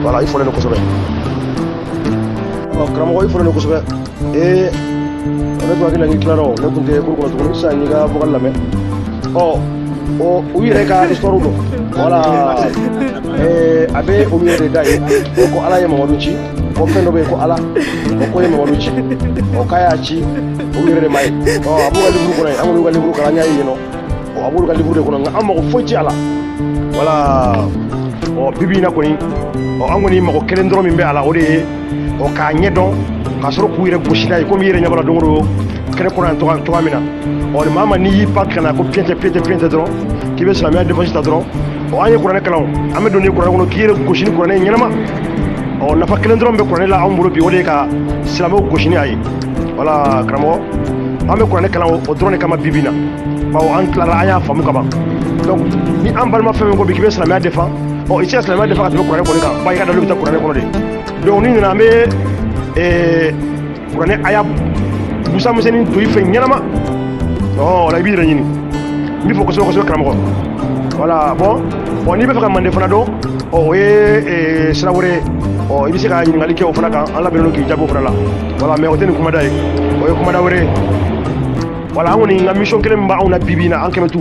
voilà i fɔlen don kosɛbɛ karamɔgɔ i fɔlen don kosɛbɛ ne tun hakili la n'i tilara o ne tun tɛ kuru kɔnɔ tuguni sisan n y'i ka vocal lamɛn u yɛrɛ ka histoire don voilà a bɛ olu yɛrɛ de da ye ko ala ye Mamadu ci ko fɛn dɔ bɛ yen ko ala ko ye Mamadu ci k'a y'a ci olu yɛrɛ de ma ye a b'u ka livre kɔnɔ yen an k'olu ka livre kalan an y'a ye yen nɔ a b'olu ka livre de kɔnɔ nka an mago foyi tɛ a la voilà bi bi in na kɔni an kɔni mago kelen dɔrɔn min bɛ a la o de ye o k'a ɲɛdɔn k'a sɔrɔ k'u yɛrɛ gosi n'a ye komi i yɛrɛ ɲɛ b'a la don o don kɛnɛ kɔnɔ yan cogoya min na ɔ nin maa ma n'i y'i pan ka na ko piyɛntɛ dɔrɔn k'i bɛ silamɛya défense ta dɔrɔn ɔ an ye kuranɛ kalan an bɛ don ni kuranɛ kɔnɔ k'i yɛrɛ gosi ni kuranɛ ye ɲɛnama ɔ nafa kelen dɔrɔn bɛ kuranɛ la anw bolo bi o de ye ka silamɛw gosi ni a ye wala karamɔgɔ an bɛ kuranɛ kalan o dɔrɔn de kama bi bi in na bawo an tilara an y'a faamu ka ban donc ni an balima fɛn min ko bi k'i bɛ silamɛya défend ɔ i tɛ se ka silamɛya défend ka tɛmɛ kuranɛ kɔni kan ba i ka dalilu bɛ taa kuranɛ kɔnɔ de donc ni nana an bɛ kuranɛ aya busamisɛnnin to i fɛ ɲɛnama o la i b'i yɛrɛ ɲini n b'i fɔ kosɛbɛ kosɛbɛ karamɔgɔ voilà bon n'i bɛ fɛ ka mande fana dɔn o ye sira wɛrɛ ye i bɛ se ka ɲininkali kɛ o fana kan an labɛnnen don k'i jaabi o fana la voilà mais o tɛ nin kumada ye o ye kumada wɛrɛ ye voilà an kɔni n ka mission kelen min b'anw na bi bi in na an kɛmɛ tu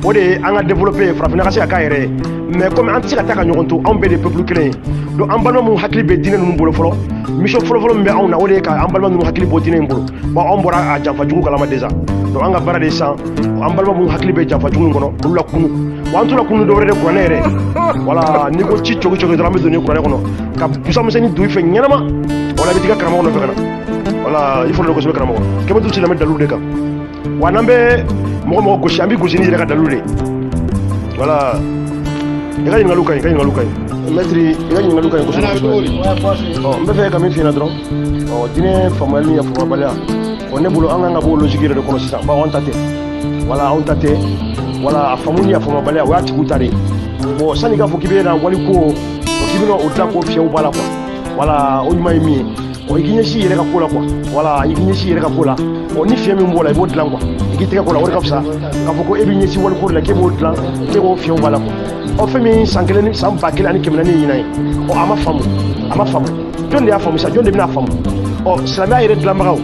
o de ye an ka développer farafinna ka se ka k'a yɛrɛ ye mais comme an tɛ se ka taa ka ɲɔgɔn to anw bɛɛ de peuple kelen ye donc an balima minnu hakili bɛ diinɛ ninnu bolo fɔlɔ mission fɔlɔfɔlɔ min bɛ anw na o de ye ka an balima ninnu hakili bɔ diinɛ in bolo bon anw bɔra a janfa jugu kalama déjà donc an ka baara de san an balima minnu hakili bɛ janfa jugu in kɔnɔ olu la kunu wa an t'u la kunu dɔwɛrɛ de kuranɛ yɛrɛ voilà n'i ko ci cogo dɔrɔn an bɛ don ni kuranɛ kɔnɔ ka busamisɛnnin don i fɛ ɲɛnama wala i bɛ t'i ka karamɔgɔ nɔfɛ ka na voilà i fɔlɔ de kosɛbɛ karamɔgɔ kɛmɛ tu silamɛ dalilu de kan wa n'an bɛ mɔgɔ gosi an bɛ gosi n'i yɛrɛ ka dalilu de voilà i ka ɲininkaliw ka ɲi maître i ka ɲininkaliw ka ɲi kosɛbɛ n bɛ fɛ ka min f'i ɲɛna dɔrɔn diinɛ faamuyali ni yafaamabaliya ne bolo an kan ka bɔ o logique yɛrɛ de kɔnɔ sisan bawo anw ta tɛ voilà anw ta tɛ voilà a faamu ni yafaamabaliya o y'a tigiw ta de ye bon sanni i k'a fɔ k'i bɛ na wali ko k'i bɛna o dilan k'o fiyɛw b'a la quoi voilà o ɲuman ye min ye i k'i ɲɛsin i yɛrɛ ka ko la quoi voilà i k'i ɲɛsin i yɛrɛ ka ko la ni fiɲɛ min b'o la i b'o dilan quoi i k'i tɛgɛ ko la o de ka fisa k'a fɔ ko e b'i ɲɛsin waliko de la k'e b'o dilan k'e b'o fiɲɛw b'a la quoi fɛn min san 1000 ani 400 ni ɲinan ye a ma faamu jɔn de y'a faamu sa jɔn de bɛna faamu silamɛya yɛrɛ dilanbagaw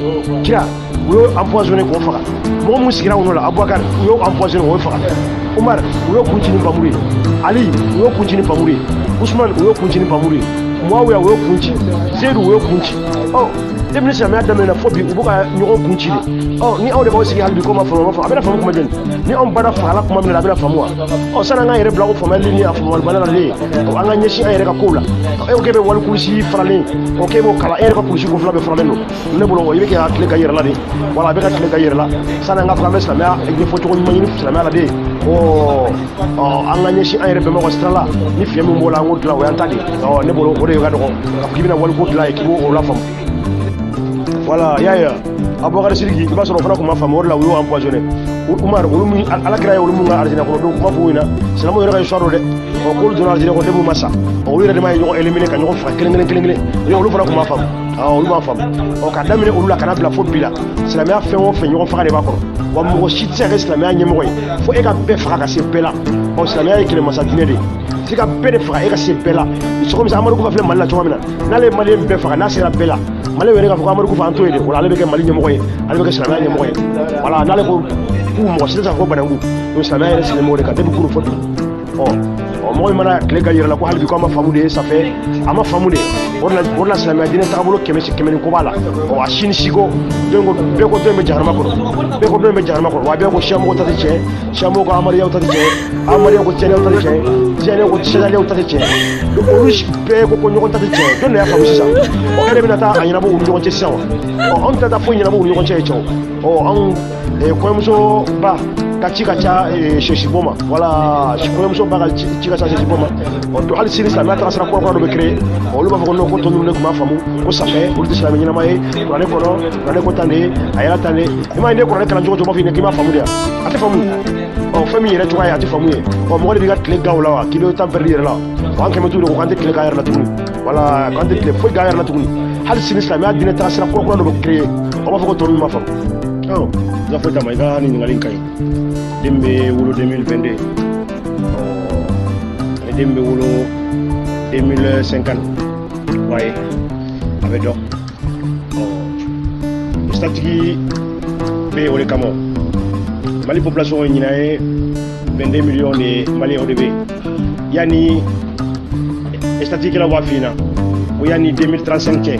kira u y'o empoisonné k'o faga mɔgɔ mun sigira u n'o la Abubakar u y'o empoisonné k'o faga Umar u y'o kun ci ni npanmuru ye Ali u y'o kun ci ni npanmuru ye Usman u y'o kun ci ni npanmuru ye Muawiya u y'o kun ci Seyidu u y'o kun ci e bɛ silamɛya daminɛ fo bi u bɛ ka ɲɔgɔn kun ci de ni aw de b'aw sigi hali bi ko ma faamu a bɛna faamu kuma jɔni ni anw bada fagala kuma min na a bɛna faamu wa sani an k'an yɛrɛ bila o faamuyali ni a faamuyalibaliya la de an ka ɲɛsin an yɛrɛ ka kow la e ko k'e bɛ wali kulusi faralen k'e b'o kalan e yɛrɛ ka kulusi ko fila bɛɛ faralen don ne bolo i bɛ kɛ ka tile ka yɛrɛ la de wala a bɛ ka tile ka yɛrɛ la sani an ka fɔ an bɛ silamɛya ɲɛfɔcogo ɲuman ɲini silamɛya la de an ka ɲɛsin an yɛrɛ bɛnbagaw ka sira la ni fiɲɛ min b'o la an k'o dilan o y'an ta de ne bolo o de ka dɔgɔ k'i bɛna waliko dilan ye k'i b'o lafaamu voilà y'a ye Abubakar Sidiki i b'a sɔrɔ o fana tun ma faamu o de la u y'o empoisonné Umar olu min Alakira ye olu min ka alijinɛ kɔnɔ donc kuma fɔ u ɲɛna silamɛw yɛrɛ ka histoire don dɛ k'olu donna alijinɛ kɔnɔ depuis u ma sa olu yɛrɛ de ma ye ɲɔgɔn éliminer ka ɲɔgɔn faga kelen kelen olu fana tun ma faamu olu m'a faamu ka daminɛ olu la kana bila fo bi la silamɛya fɛn o fɛn ɲɔgɔn faga de b'a kɔnɔ wa mɔgɔ si tɛ se ka kɛ silamɛya ɲɛmɔgɔ ye fo e ka bɛɛ faga ka se bɛɛ la silamɛya ye kɛlɛmasa diinɛ de ye f'i ka bɛɛ de faga e ka se bɛɛ la c'est comme ça Amadu Kufa filɛ Mali la cogoya min na n'ale ye maliyɛn bɛɛ faga n'a sera bɛɛ la Mali yɛrɛ k'a fɔ ko Amadu Kufa an t'o ye de wala ale bɛ kɛ Mali ɲɛmɔgɔ ye ale bɛ kɛ silamɛya ɲɛmɔgɔ ye voilà n'ale ko k'u mɔgɔ si tɛ se ka fɔ bananku donc silamɛya yɛrɛ sigilen b'o de kan depuis kunu fɔ bi mɔgɔ min mana tile ka yɛrɛ la ko hali bi ko a ma faamu de ça fait a ma faamu de o de la silamɛya diinɛ taabolo kɛmɛ ni ko b'a la a si ni siko bɛɛ ko dɔn in bɛ jahanama kɔnɔ wa bɛɛ ko siyamɔgɔw ta tɛ tiɲɛ siyamɔgɔw ko amadiyaw ta tɛ tiɲɛ amadiyaw ko tiɲɛniyaw ta tɛ tiɲɛ tiɲɛniyaw ko sɛdaliyaw ta tɛ tiɲɛ olu bɛɛ ko ɲɔgɔn ta tɛ tiɲɛ jɔn de y'a faamu sisan e de bɛna taa a ɲɛnabɔ u ni ɲɔgɔn cɛ sisan wa anw tɛ taa foyi ɲɛnabɔ u ni ɲɔgɔn cɛ ye cɛw anw kɔɲɔmusoba ka ci ka ca sɛsibɔ ma wala kɔɲɔmuso ba ka ci ka ca sɛsibɔ ma donc hali sini silamɛya taga sira kɔrɔ dɔ bɛ créer olu b'a fɔ ko non ko tɔ ninnu de tun b'a faamu ko safɛ olu tɛ silamɛ ɲɛnama ye kuranɛ kɔnɔ kuranɛ ko tan de ye a yɛrɛ tan de i m'a ye ne kuranɛ kalan cogo b'a fɔ k'i m'a faamu de yan a tɛ faamu fɛn min yɛrɛ cogoya ye a tɛ faamu ye mɔgɔ de b'i ka tile gan o la wa k'i bɛ temps perdre i yɛrɛ la an kɛmɛ t'u de ko k'an tɛ tile k'an yɛrɛ la tuguni wala k'an tɛ tile foyi k'an yɛrɛ la tuguni hali sini silamɛya diinɛ taga sira kɔrɔ dɔ bɛ créer o b'a fɔ ko tɔ ninnu ma faamu i ka foyi t'a ma i ka nin ɲininkali in ka ɲi den bɛ wolo 2022 ani den bɛ wolo 2050 waaye a bɛ dɔn statigi bɛ o de kama Mali population ye ɲinan ye 22 millions de Maliens o de bɛ yen yanni statigikɛlaw b'a f'i ɲɛna ko yanni 2035 cɛ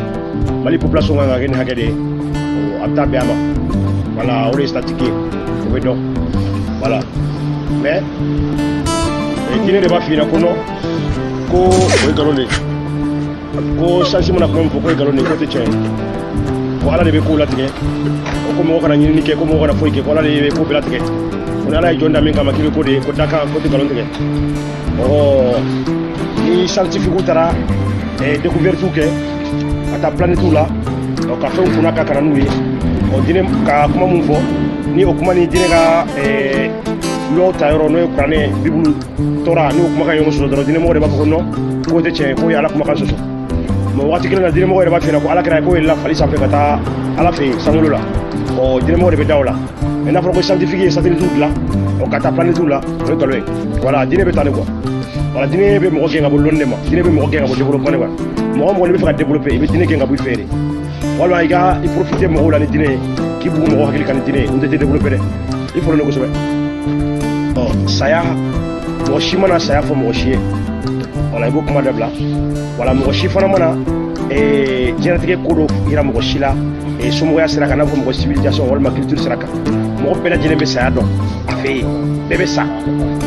Mali population kan ka kɛ nin hakɛ de ye a bɛ taa bɛn a ma voilà o de ye statigi ye o bɛ dɔn voilà mais diinɛ de b'a f'i ɲɛna ko non ko o ye nkalon de ye ko sansi mana kuma fɔ ko galon ni ko tɛ tiɲɛ ko ala de bɛ ko latigɛ ko mɔgɔ kana ɲinini kɛ ko mɔgɔ kana foyi kɛ ko ala de bɛ ko bɛɛ latigɛ ko ni ala ye jɔn da min kama k'i bɛ ko de ko dakan ko tɛ galon tigɛ ni scientifique taara découverte kɛ ka taa planète la ka fɛnw kunna ka kana n'u ye diinɛ ka kuma mun fɔ ni o kuma ni diinɛ ka lɔw ta yɔrɔ n'o ye kuranɛ bibulu tɔra n'o kumakan ɲɔgɔn sɔrɔ dɔrɔn diinɛmɔgɔ de b'a fɔ ko non k'o tɛ tiɲɛ k'o ye ala kumakan sɔsɔ mais waati kelen na diinɛmɔgɔ yɛrɛ b'a f'i ɲɛna ko ala kɛra k'o yɛlɛla fali sanfɛ ka taa ala fɛ yen sankolo la diinɛmɔgɔ de bɛ da o la mais n'a fɔra ko scientifique ye satellite dilan ka taa planète la o ye nkalon ye voilà diinɛ bɛ tan de quoi voilà diinɛ bɛ mɔgɔ gɛn ka bɔ lɔnni de ma diinɛ bɛ mɔgɔ gɛn ka bɔ développement de quoi mɔgɔ mɔgɔ n'i bɛ fɛ ka développer i bɛ diinɛ gɛn ka bɔ i fɛ de walima i profiter mɔgɔw la ni diinɛ ye k'i bugu mɔgɔw hakili kan ni diinɛ ye n tɛ développer dɛ i fɔlɔ ne kosɛbɛ saya mɔgɔ si mana saya fɔ mɔgɔ si ye wala i b'o kuma dabila wala mɔgɔ si fana mana diɲɛlatigɛ ko dɔ yira mɔgɔ si la somɔgɔya sira kan n'a fɔ mɔgɔ civilisation walima culture sira kan mɔgɔ bɛɛ lajɛlen bɛ saya dɔn a fɛ yen bɛɛ bɛ sa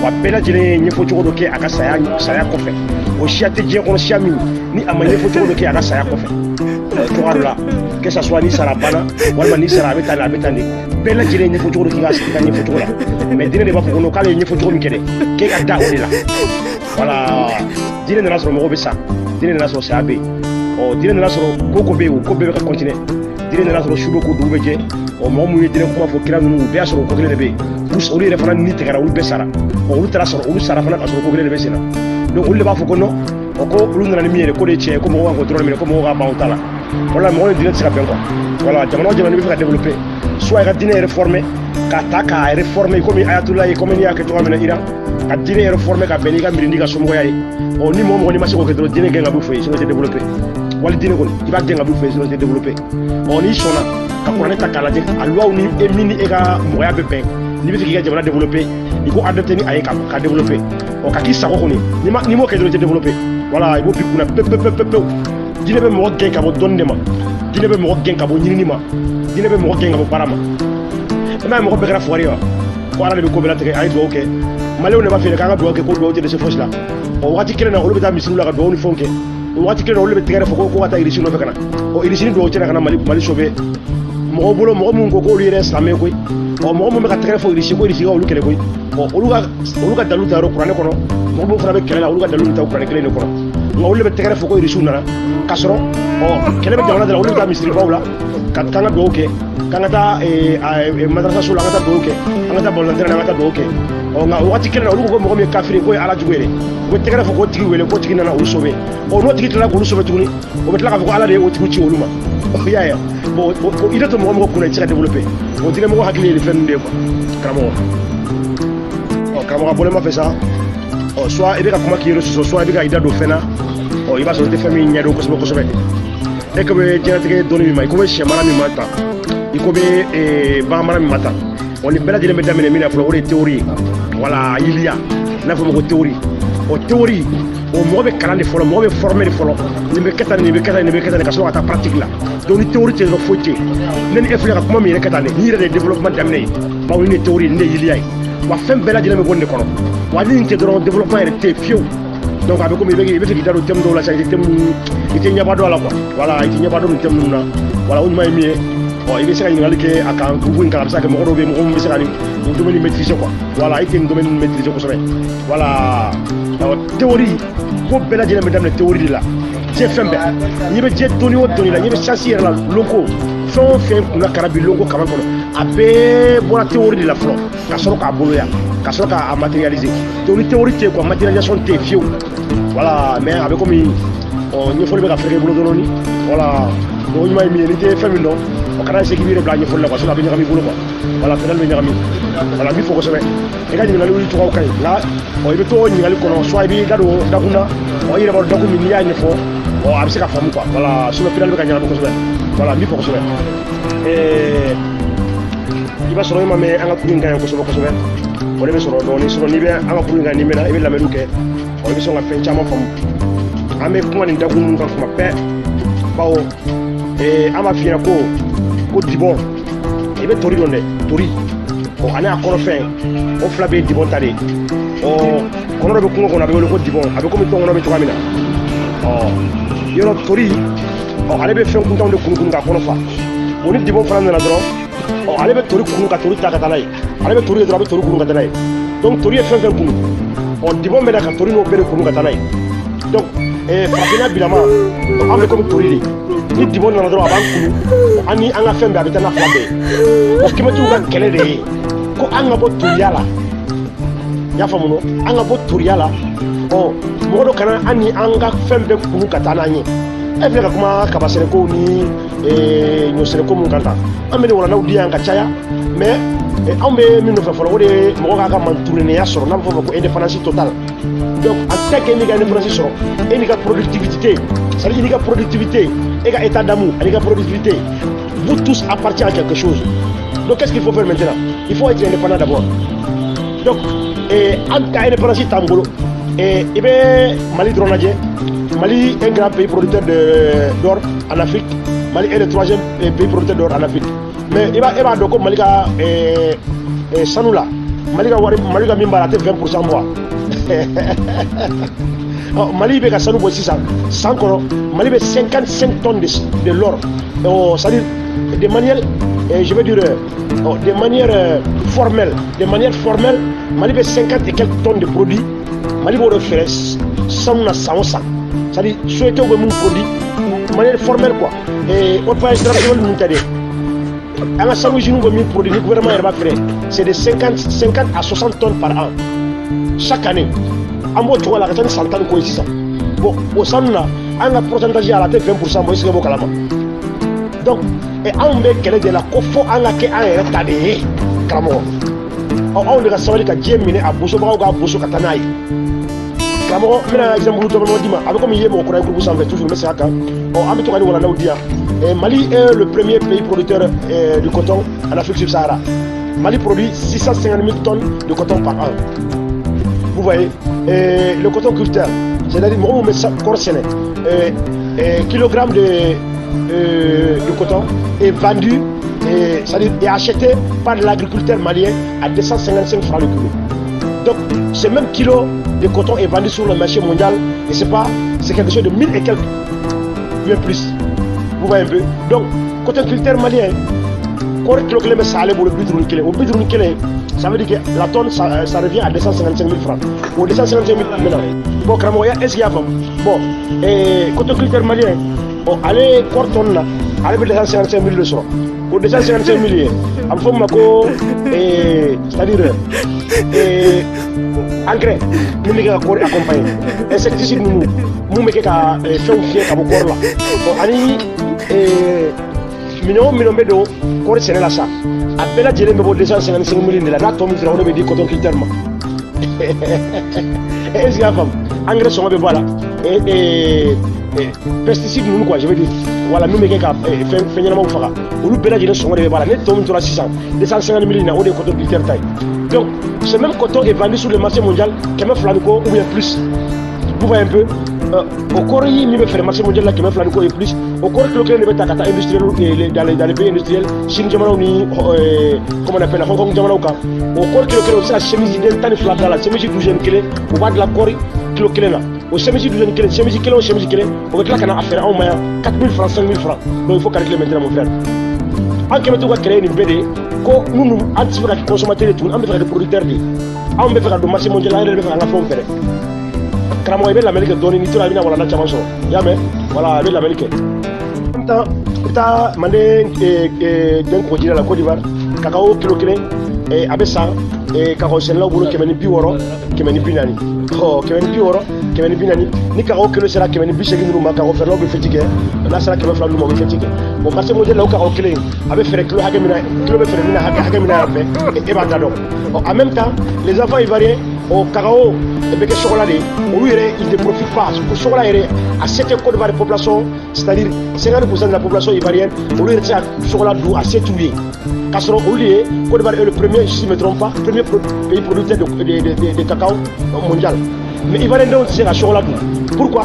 wa bɛɛ lajɛlen ye ɲɛfɔcogo dɔ kɛ a ka saya kɔfɛ o siya tɛ diɲɛ kɔnɔ siya min ni a ma ɲɛfɔcogo dɔ kɛ a ka saya kɔfɛ cogoya dɔ la que ça soit ni sara banna walima ni sara a bɛ tan de bɛɛ lajɛlen ɲɛfɔcogo dɔ k'i ka ɲɛfɔcogo la mais diinɛ de b'a fɔ ko non k'ale ye ɲɛfɔcogo min kɛ dɛ k'e ka da o de la voilà diinɛ nana sɔrɔ mɔgɔw bɛ sa diinɛ nana sɔrɔ saya bɛ yen diinɛ nana sɔrɔ ko bɛ yen o ko bɛɛ bɛ ka continuer diinɛ nana sɔrɔ su bɛ ko dugu bɛ jɛ mɔgɔ minnu ye diinɛ kuma fɔ kira ninnu u bɛɛ y'a sɔrɔ ko kelen de bɛ yen olu yɛrɛ fana ni tigɛra olu bɛɛ sara olu taara sɔrɔ olu sara fana ka sɔrɔ ko kelen de bɛ sen na donc olu de b'a fɔ ko non ko olu nana ni min ye ko de ye tiɲɛ ko mɔgɔw ka contrôle minɛ ko mɔgɔw ka ban o ta la wala mɔgɔ ni diinɛ tɛ se ka bɛn quoi voilà jamana o jamana n'i bɛ fɛ ka développer soit i ka diinɛ réformer k'a ta k'a réformer komi ayatollah ye komi n'i y'a kɛ cogoya min na Iran ka diinɛ réformer ka bɛn n'i ka miiri n'i ka somɔgɔya ye ni mɔgɔ n'i ma se k'o kɛ dɔrɔn diinɛ gɛn ka b'u fɛ yen sinon i tɛ développer wali diinɛ kɔni i b'a gɛn ka b'u fɛ yen sinon i tɛ développer n'i sɔnna ka kuranɛ ta k'a lajɛ a luwaw ni min ni e ka mɔgɔya bɛ bɛn n'i bɛ fɛ k'i ka jamana développer i ko adapter ni a ye ka développer ka k'i sago kɔni n'i m'o kɛ dɔrɔn i tɛ développer voilà i b'o bi kunna pewu diinɛ bɛ mɔgɔ gɛn ka bɔ dɔnni de ma diinɛ bɛ mɔgɔ gɛn ka bɔ ɲinini ma diinɛ bɛ mɔgɔ gɛn ka bɔ baara ma i m'a ye mɔgɔ bɛɛ kɛra fugari ye wa ko ala de bɛ ko bɛɛ latigɛ a ye dugawu kɛ maliyɛnw de b'a f'i ɲɛna k'an ka dugawu kɛ ko dugawu tɛ dɛsɛ fosi la waati kelen na olu bɛ taa misiriw la ka dugawu ni fɛnw kɛ o waati kelen na olu bɛ tɛgɛrɛ fɔ ko ka taa irisi nɔfɛ ka na irisi ni dugawu cɛla ka na mali sauver mɔgɔw bolo mɔgɔ minnu ko k'olu yɛrɛ ye silamɛ koyi mɔgɔ minnu bɛ ka tɛgɛrɛ fɔ irisi ko irisi ka olu kɛlɛ koyi olu ka dalilu ta yɔrɔ kuranɛ kɔnɔ mɔgɔ minnu fana bɛ kɛlɛ la olu ka dalilu ta kuranɛ kelen de kɔnɔ nka olu de bɛ tɛgɛrɛ fɔ ko irisiw nana k'a sɔrɔ kɛlɛ bɛ jamana de la olu bɛ taa misiribaw la k'an ka dugawu kɛ k'an ka taa madrasaso la an ka taa dugawu kɛ an ka taa balontan na an ka taa dugawu kɛ nka o waati kelen na olu ko mɔgɔ min ye kafiri k'o ye ala jugu ye u bɛ tɛgɛrɛ fɔ k'o tigi wele k'o tigi nana olu sauver n'o tigi tilala k'olu sauver tuguni o bɛ tila k'a fɔ ko ala de ye o tigi ci olu ma i y'a ye bon i tɛ to mɔgɔ kunna i tɛ se ka développer diinɛ mɔgɔ hakili ye nin fɛn ninnu de ye quoi karamɔgɔ karamɔgɔ a bɔlen ma fɛ sa soit i bɛ ka kuma k'i yɛrɛ sɔsɔ soit i bɛ ka i da don fɛn na i b'a sɔrɔ i tɛ fɛn min ɲɛdɔn kosɛbɛ kosɛbɛ e ko bɛ diɲɛlatigɛ dɔnni min ma i ko bɛ sɛ mara min ma tan i ko bɛ bagan mara min ma tan nin bɛɛ lajɛlen bɛ daminɛ min na fɔlɔ o de ye théorie ye wala yiliya n'a fɔ ma ko théorie théorie mɔgɔ bɛ kalan de fɔlɔ mɔgɔ bɛ former de fɔlɔ nin bɛ kɛ tan nin bɛ kɛ tan nin bɛ kɛ tan ka sɔrɔ ka taa pratique la donc ni théorie tɛ foyi tɛ ne ni e filɛ ka kuma min yɛrɛ kɛ tan nin yɛrɛ de ye développement daminɛ ye bawo nin de ye théorie nin de ye yiliya ye wa fɛn bɛɛ lajɛlen bɛ bɔ nin de kɔnɔ wa ni nin tɛ dɔrɔn développement yɛrɛ tɛ yen fiyewu donc a bɛ komi i bɛ fɛ k'i da don thème dɔw la sisan i tɛ ɲɛba dɔn a la quoi voilà i tɛ ɲɛba dɔn nin thème ninnu na voilà o ɲuman ye min ye i bɛ se ka ɲininkali kɛ a kan groupe in kan a bɛ se ka kɛ mɔgɔ dɔw bɛ yen mɔgɔ min bɛ se ka nin domaine maîtriser quoi voilà i tɛ nin domaine maîtriser kosɛbɛ voilà théorie ko bɛɛ lajɛlen bɛ daminɛ théorie de la diɲɛ fɛn bɛɛ n'i bɛ diɲɛ dɔnni o dɔnni la n'i bɛ science yɛrɛ la lonko fɛn o fɛn kunna kara bi lonko kaban kɔnɔ a bɛɛ bɔra théorie de la fɔlɔ ka sɔrɔ k'a boloya ka sɔrɔ k'a matérialiser donc ni théorie tɛ yen quoi matérialisation tɛ yen fiyewu voilà mais a bɛ komi ɲɛfɔli bɛ ka fɛrɛ i bolo dɔɔnin voilà o ɲuman ye min ye n'i tɛ fɛn min dɔn o kana se k'i b'i yɛrɛ bila ɲɛfɔli la quoi sinon a bɛ ɲagami i bolo quoi voilà fɛnɛ bɛ ɲagami voilà n b'i fɔ kosɛbɛ i ka ɲininkali wuli cogoyaw ka ɲi nka i bɛ to ɲininkali kɔnɔ soit i b'i da don dakun na i yɛrɛ b'a dɔn dakun min n'i y'a ɲɛfɔ a bɛ se ka faamu quoi voilà sinon fɛnɛ bɛ ka ɲagami kosɛbɛ voilà n b'i fɔ kosɛbɛ i b'a sɔrɔ e ma mɛn an ka kuru in ka ɲi kosɛbɛ kosɛbɛ o de bɛ sɔrɔ dɔɔnin sinon n'i bɛ an ka kuru in kan n'i mɛnna i bɛ lamɛnniw kɛ i bɛ sɔn ka fɛn caman faamu an bɛ kuma nin dakun ninnu kan kuma bɛɛ bawo an b'a f'i ɲɛna ko dibɔn i bɛ tori dɔn dɛ tori ani a kɔnɔfɛn o fila bɛ ye dibɔn ta de ye kɔnɔ dɔ bɛ kungo kɔnɔ a bɛ wele ko dibɔn a bɛ komi tɔnkɔnɔ bɛ cogoya min na yɔrɔ tori ale bɛ fɛn kuntanw de kunun ka kɔnɔ fa bon ni Dibon fana nana dɔrɔn ale bɛ tori kunun ka tori ta ka taa n'a ye ale bɛ tori ye dɔrɔn a bɛ tori kunun ka taa n'a ye donc tori ye fɛn fɛn kunun Dibon bɛ na ka tori n'o bɛɛ de kunun ka taa n'a ye donc farafinna bilama an bɛ komi tori de ni Dibon nana dɔrɔn a b'an kunun an ni an ka fɛn bɛɛ a bɛ taa n'a fila bɛɛ ye o kɛmɛtigiw ka kɛlɛ de ye ko an ka bɔ toriya la i y'a faamu an ka bɔ toriya la mɔgɔ dɔ kana an ni an ka fɛn bɛɛ kunun ka taa n'an ye e filɛ ka kuma kaba sɛnɛkow ni ɲɔ sɛnɛko mun kan tan an bɛ nin walandaw di yan ka caya mais anw bɛ min nɔfɛ fɔlɔ o de ye mɔgɔ k'a ka manturunenya sɔrɔ n'a bɛ fɔ o ma ko indépendance totale donc en tant que n'i ka indépendance sɔrɔ e n'i ka productivité c'est-à-dire n'i ka productivité e ka état d'âme ani ka productivité vous tous appartient à quelque chose donc qu'est-ce qu'il faut faire maintenant il faut être indépendant d'abord donc an ka indépendance t'an bolo i bɛ Mali dɔrɔn lajɛ Mali est un grand pays producteur d'or en Afrique. Mali est le 3e pays producteur d'or en Afrique. Mais il va donc Mali ka sanu la Mali ka min b'a la 20% moi. Mali bɛ ka sanu bɔ sisan san kɔnɔ Mali bɛ 55 tonnes de l'or. C'est-à-dire de manière je veux dire de manière formelle, Mali bɛ 50 et quelques tonnes de produits. Mali b'o de feere sanu na san o san. C'est-à-dire souhaiter que mon produit de manière formelle quoi et au point international nous t'aider à la salle où nous avons produit le gouvernement va faire c'est de 50 à 60 tonnes par an chaque année en mode toi la carte 100 tonnes quoi ici ça bon au sein là on a pourcentage à la tête 20% moi c'est que kalama donc et on met quel est de la kofo on a que un retardé kalamo on a savoir que Dieu mine à bosso bra ou bosso katanaï karamɔgɔ n bɛna exemple dɔrɔn d'i ma a bɛ komi i ye mɔgɔ kura ye groupe sanfɛ toujours n bɛ segin a kan an bɛ to ka nin walandaw di yan Mali est le premier pays producteur du coton en Afrique subsaharienne. Mali produit 650 000 tonnes de coton par an. Vous voyez le coton culture c'est-à-dire mɔgɔ min bɛ kɔɔri sɛnɛ kilogramme de coton est vendu c'est-à-dire est acheté par l'agriculteur malien à 255 francs le kilo. Donc ce même kilo de coton est vendu sur le marché mondial et c'est quelque chose de 1000 et quelques, bien plus. Vous voyez un peu. Donc, coton culture malien, quand le kilo est salé pour le bidron kilo, ça veut dire que la tonne ça revient à 255 000 francs. Ou 255 000 maintenant. Bon, Kramoya, est-ce qu'il y a bon, coton culture malien, bon, allez, tonne là, allez, 255 000 le soir. Pour 255 000, en forme c'est-à-dire engrais nous bɛ kɛ ka kɔɔri accompagner insecticide ninnu mun bɛ kɛ ka fɛnw fiyɛ ka bɔ kɔɔri la bon ani minɛn o minɛn bɛ don kɔɔri sɛnɛ la sa a bɛɛ lajɛlen bɛ bɔ 255 000 de la n'a tɔ min sera o de bɛ di coton culture ma est-ce que y'a faamu engrais sɔngɔ bɛ bɔ a la pesticide ninnu quoi je veux dire voilà min bɛ kɛ ka fɛn ɲɛnamaw faga olu bɛɛ lajɛlen sɔngɔ de bɛ bɔ a la ne tɔ min tora sisan 250 000 na o de ye coton culture ta ye donc ce même coton est vendu sur le marché mondial kɛmɛ fila ni kɔ ou bien plus vous voyez un peu o kɔɔri yi min bɛ feere marché mondial la kɛmɛ fila ni kɔ et plus o kɔɔri kilo kelen de bɛ ta ka taa industriel dans les pays industriels Chine jamanaw ni comment on appelle Hong Kong jamanaw kan o kɔɔri kilo kelen o bɛ se ka chemise den tan ni fila bila la chemise douzaine kelen o b'a dilan kɔɔri kilo kelen na o chemise douzaine kelen chemise kelen o chemise kelen o bɛ tila ka na a feere anw ma yan 4 000 francs 5 000 francs donc il faut calculer maintenant mon frère an kɛmɛ to ka créer nin bɛɛ de ye ko nous an tɛ se ka kɛ consommateur de tuguni an bɛ fɛ ka kɛ producteur de ye anw bɛ fɛ ka don marché mondial an yɛrɛ de bɛ fɛ ka an ka fɛnw fɛrɛ karamɔgɔ i bɛ lamɛnni kɛ dɔɔni n'i tora i bɛna walanda caman sɔrɔ i y'a mɛn voilà i bɛ lamɛnni kɛ en même temps i bɛ taa manden den kɔgɔjira la Côte d'Ivoire kakao kilo kelen a bɛ san kakao sɛnɛlaw bolo 160 140 140 ni kakao kilo sera 180 ninnu ma kakao feerelaw bɛ fɛti kɛ n'a sera 200 ninnu ma o bɛ fɛti kɛ bon marché mondial la o kakao kelen a bɛ feere kilo hakɛ min na kilo bɛ feere min na hakɛ min na yan fɛ e b'a da dɔn en même temps les enfants ivoiriens o kakao bɛ kɛ chocolat de ye olu yɛrɛ ils ne profitent pas o chocolat yɛrɛ a se tɛ Côte d'Ivoire population c'est-à-dire 50% de la population ivoirienne olu yɛrɛ tɛ se ka chocolat dun a se t'u ye k'a sɔrɔ olu de ye Côte d'Ivoire est le premier si je ne me trompe pas premier pays producteur de cacao mondial mais ivoirien denw tɛ se ka chocolat dun pourquoi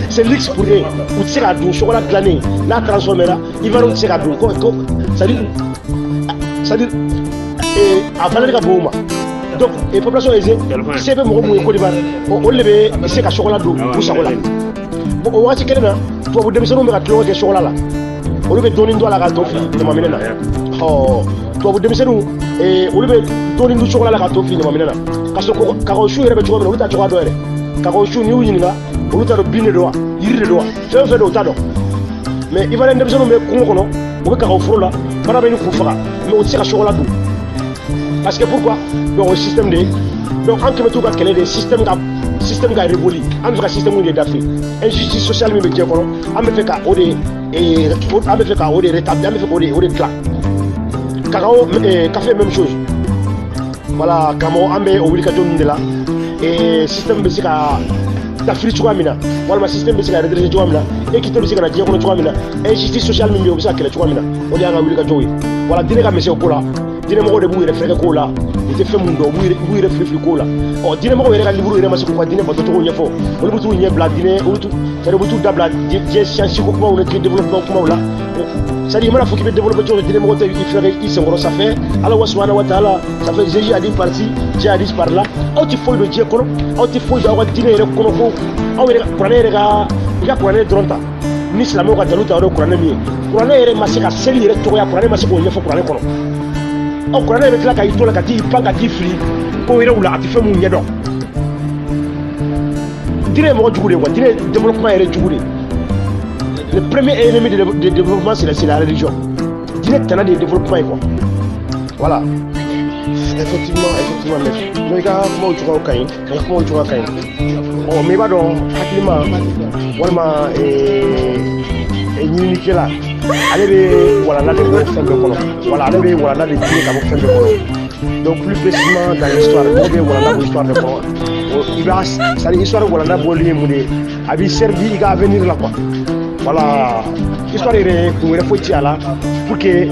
c'est luxe pour eux u tɛ se ka dun chocolat dilannen n'a transformé la ivoirien tɛ se ka dun ko c'est-à-dire a valeur ka bon u ma donc population aisée se bɛ mɔgɔ mun ye Côte d'Ivoire olu de bɛ se ka chocolat dun u sago la o waati kelen na tubabu denmisɛnninw bɛ ka tulonkɛ kɛ sogola la olu bɛ dɔɔnin don a la ka to fili ɲamaminɛ na tubabu denmisɛnninw olu bɛ dɔɔnin dun sogola la ka to fili ɲamaminɛ na ka sɔrɔ kakaosu yɛrɛ bɛ cogo min na olu t'a cogoya dɔn yɛrɛ kakaosu n'i y'u ɲininka olu t'a dɔn bin de don wa yiri de don wa fɛn o fɛn don u t'a dɔn mais ivoiriyɛn denmisɛnninw bɛ kungo kɔnɔ u bɛ kakao foro la bana bɛ ni k'u faga mais u tɛ se ka sogola dun parce que pourquoi donc o système de donc an kɛmɛ t'u ka kɛlɛ de système ka révolu an bɛ fɛ ka système de dafe injustice sociale min bɛ diɲɛ kɔnɔ an bɛ fɛ ka o de rétablir an bɛ fɛ k'o de dilan kakao café même chose voilà karamɔgɔ an bɛ o wulikajɔ ninnu de la système bɛ se ka dafiri cogoya min na walima système bɛ se ka redresser cogoya min na équité bɛ se ka na diɲɛ kɔnɔ cogoya min na injustice sociale min bɛ yen o bɛ se ka kɛlɛ cogoya min na o de y'an ka wulikajɔw ye voilà diinɛ ka misɛn o ko la diinɛmɔgɔw de b'u yɛrɛ fɛrɛkɛ k'o la u tɛ fɛn mun dɔn u b'u yɛrɛ filifili k'o la diinɛmɔgɔw yɛrɛ ka livre yɛrɛ ma se k'u ka diinɛ batocogo ɲɛfɔ olu bɛ t'u ɲɛ bila diinɛ olu bɛ t'u dabila diɲɛ siyansi ko kumaw ni diɲɛ développement kumaw la c'est-à-dire i mana fɔ k'i bɛ développer cogo di diinɛmɔgɔ tɛ i fɛrɛ i senkɔrɔ ça fait Ala subhanahu wa ta'ala ça fait Jésus a dit par ci Dieu a dit par là aw tɛ foyi dɔn diɲɛ kɔnɔ aw tɛ foyi dɔn aw ka diinɛ yɛrɛ kɔnɔ ko aw yɛrɛ kuranɛ yɛrɛ ka i ka kuranɛ dɔrɔn ta ni silamɛw ka dalu ta o de kuranɛ min ye kuranɛ yɛrɛ ma se ka seli yɛrɛ tɔgɔya kuranɛ ma se k'o ɲɛfɔ kuranɛ kɔnɔ kuranɛ bɛ tila ka i to la ka t'i pan ka t'i fili ko yɛrɛ wula a tɛ fɛn mun ɲɛdɔn diinɛ ye mɔgɔ jugu de ye quoi diinɛ développement yɛrɛ jugu de le premier ennemi de développement c'est la religion diinɛ tana de ye développement ye quoi voilà effectivement mais i ka kumaw cogoyaw ka ɲi i ka kumaw cogoya ka ɲi mais i b'a dɔn hakilima walima ɲininikɛla ale bɛ walanda de bɔ fɛn bɛɛ kɔnɔ voilà ale bɛ walanda de tirer ka bɔ fɛn bɛɛ kɔnɔ donc plus précisément dans l'histoire mɔgɔ bɛ walanda bɔ histoire de kɔnɔ i b'a c'est-à-dire histoire walanda bɔli ye mun de ye a b'i servir i ka avenir la quoi voilà histoire yɛrɛ kun wɛrɛ foyi ti a la pour que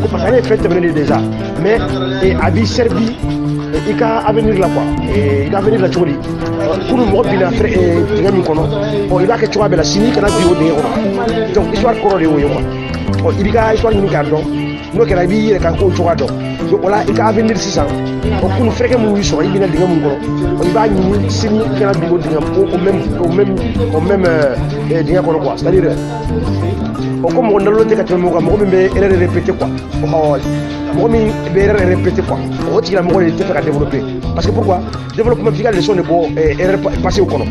ko parce que ale ye fɛn tɛmɛnen de déjà mais a b'i servir i ka avenir la quoi i ka avenir la cogo di kunun mɔgɔ binna dingɛ min kɔnɔ i b'a kɛ cogoya bɛɛ la sini kana bin o dingɛ kɔnɔ donc histoire kɔrɔ de y'o ye quoi i b'i ka histoire ɲini k'a dɔn n'o kɛra i b'i yɛrɛ ka kow cogoya dɔn donc o la i ka avenir sisan kunun fɛrɛkɛ minnu y'i sɔrɔ i binna dingɛ min kɔnɔ i b'a ɲini sini kana bin o dingɛ o même dingɛ kɔnɔ quoi c'est à dire ko mɔgɔ nalolen tɛ ka tɛmɛ mɔgɔ kan mɔgɔ min bɛ erreur répéter quoi mɔgɔ min bɛ erreur répéter quoi o tigilamɔgɔ de tɛ fɛ ka développer parce que pourquoi développement f'i ka leçon de bɔ erreur passé kɔnɔ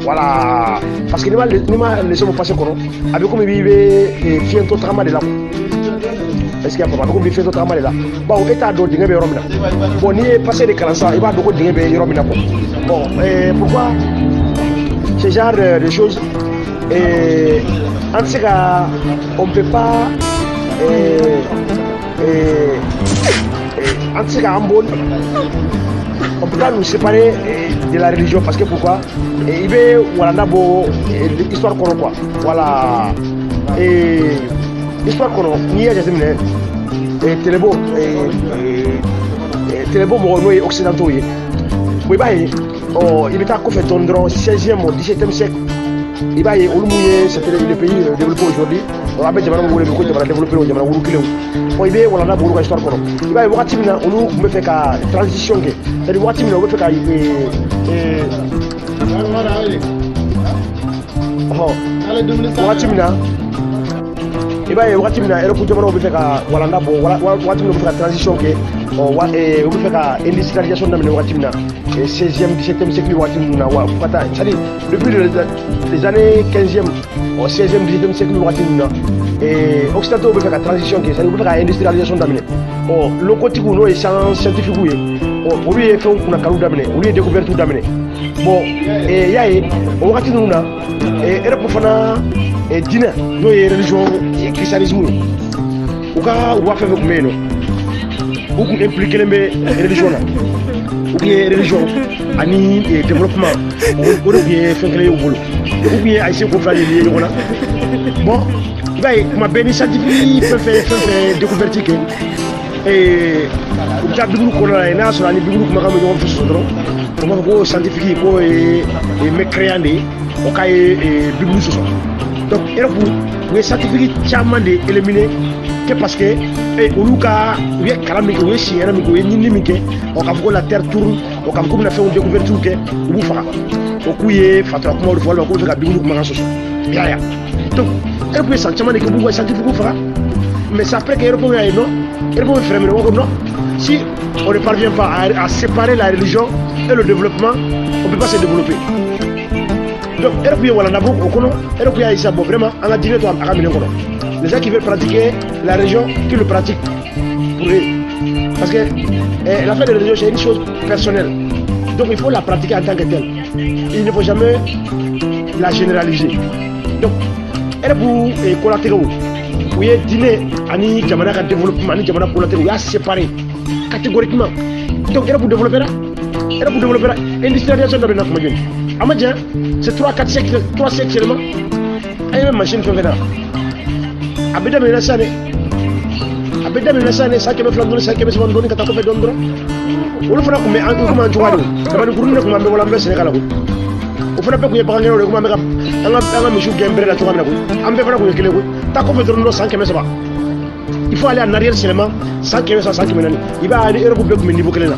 voilà parce que n'i ma leçon bɔ passé kɔnɔ a bɛ komi i bɛ fiɲɛtɔ tagama de la quoi est-ce que a faamu a bɛ komi i bɛ fiɲɛtɔ tagama de la bawo e t'a dɔn dingɛ bɛ yɔrɔ min na bon n'i ye passé de kalan sisan i b'a dɔn ko dingɛ bɛ yɔrɔ min na quoi bon pourquoi ce genre de choses en tout cas on peut pas en tout cas on peut pas nous séparer de la religion parce que pourquoi il veut walanda bo histoire kɔnɔ quoi voilà histoire kɔnɔ n'i y'a jateminɛ tɛlɛbɔ mɔgɔ n'o ye occidentaux ye bon i b'a ye i bɛ taa kɔfɛ dɔɔnin dɔrɔn 16e au 17e siècle i b'a ye olu mun ye c'était le pays développé aujourd'hui an bɛ jamana min wele ko jamana développé o jamana wuru kelenw i bɛ walanda bɔ olu ka histoire kɔnɔ i b'a ye wagati min na olu tun bɛ fɛ ka transition kɛ c'est à dire wagati min na u bɛ fɛ ka wagati min na i b'a ye wagati min na Europe jamanaw bɛ fɛ ka walanda bɔ wagati min na u bɛ fɛ ka transition kɛ u bɛ fɛ ka industrialisation daminɛ wagati min na 16e 17e siècle wagati min na wa fo ka taa c'est à dire depuis les années 15e 16e 17e siècle wagati min na occidentaux bɛ fɛ ka transition kɛ c'est à dire u bɛ fɛ ka industrialisation daminɛ lokotigiw n'o ye scientifique ye olu ye fɛnw kunnakaliw daminɛ olu ye découverte daminɛ bon y'a ye o wagati ninnu na Europe fana diinɛ n'o ye religion christianisme ye u ka roi fɛn fɛn tun bɛ yen nɔ u tun impliqué bɛ religion na u tun ye religion ani développement o de tun ye fɛn kelen ye u bolo u tun ye a essayer k'o fila de lié ɲɔgɔn na bon i b'a ye tuma bɛɛ ni scientifique fɛn fɛn découverte kɛ u bɛ taa bibulu kɔnɔ la yen n'a y'a sɔrɔ ani bibulu kumakan bɛ ɲɔgɔn fɛ sɔrɔ dɔrɔn o b'a fɔ ko scientifique k'o ye mécréant de ye o k'a ye bibulu sɔsɔ donc Europe u ye scientifique caman de éliminer que parce que olu ka u ye kalan min kɛ u ye siɲɛrɛ min kɛ u ye ɲinini min kɛ k'a fɔ ko la terre tourne k'a fɔ k'u bɛna fɛnw découverte kɛ u b'u faga o ku ye fatura kuma de fɔ walima k'u bɛ fɛ ka dumuni kumakan sɔsɔ i y'a ye donc e kun ye san caman de kɛ b'u ka scientifique faga mais c'est après que Européens y'a ye non Européens fɛrɛ minɛ ko non si on ne parvient pas à séparer la religion et le développement on ne peut pas se développer donc Européens walanda b'o kɔnɔ Européens y'a ye sisan bon vraiment an ka diinɛ to a ka minɛn kɔnɔ les gens qui veulent pratiquer la religion qui le pratiquent pour eux parce que l'affaire de la religion c'est une chose personnelle donc il faut la pratiquer en tant que telle il ne faut jamais la généraliser donc elle pour collatéral où il y a dîner ani jamana ka développement ani jamana collatéral il y a séparé catégoriquement donc elle pour développer là industrialisation de la communauté amadien c'est 3-4 siècles 3 siècles seulement ay même machine fait là abeda mena sane sa kebe flandoni sa kebe semandoni kata ko fe dondro wolu fana ko me an ko man tuwado dabani kurune ko mambe wala mbe Sénégal ko o fana be ko yeba ngero ko mambe ka anga mishu gembre la tuwa ko ambe fana ko yekele ko ta ko fe dondro 100 kebe saba il faut aller en arrière seulement 100 kebe 100 kebe nani iba ali Europe be ko me niveau kelena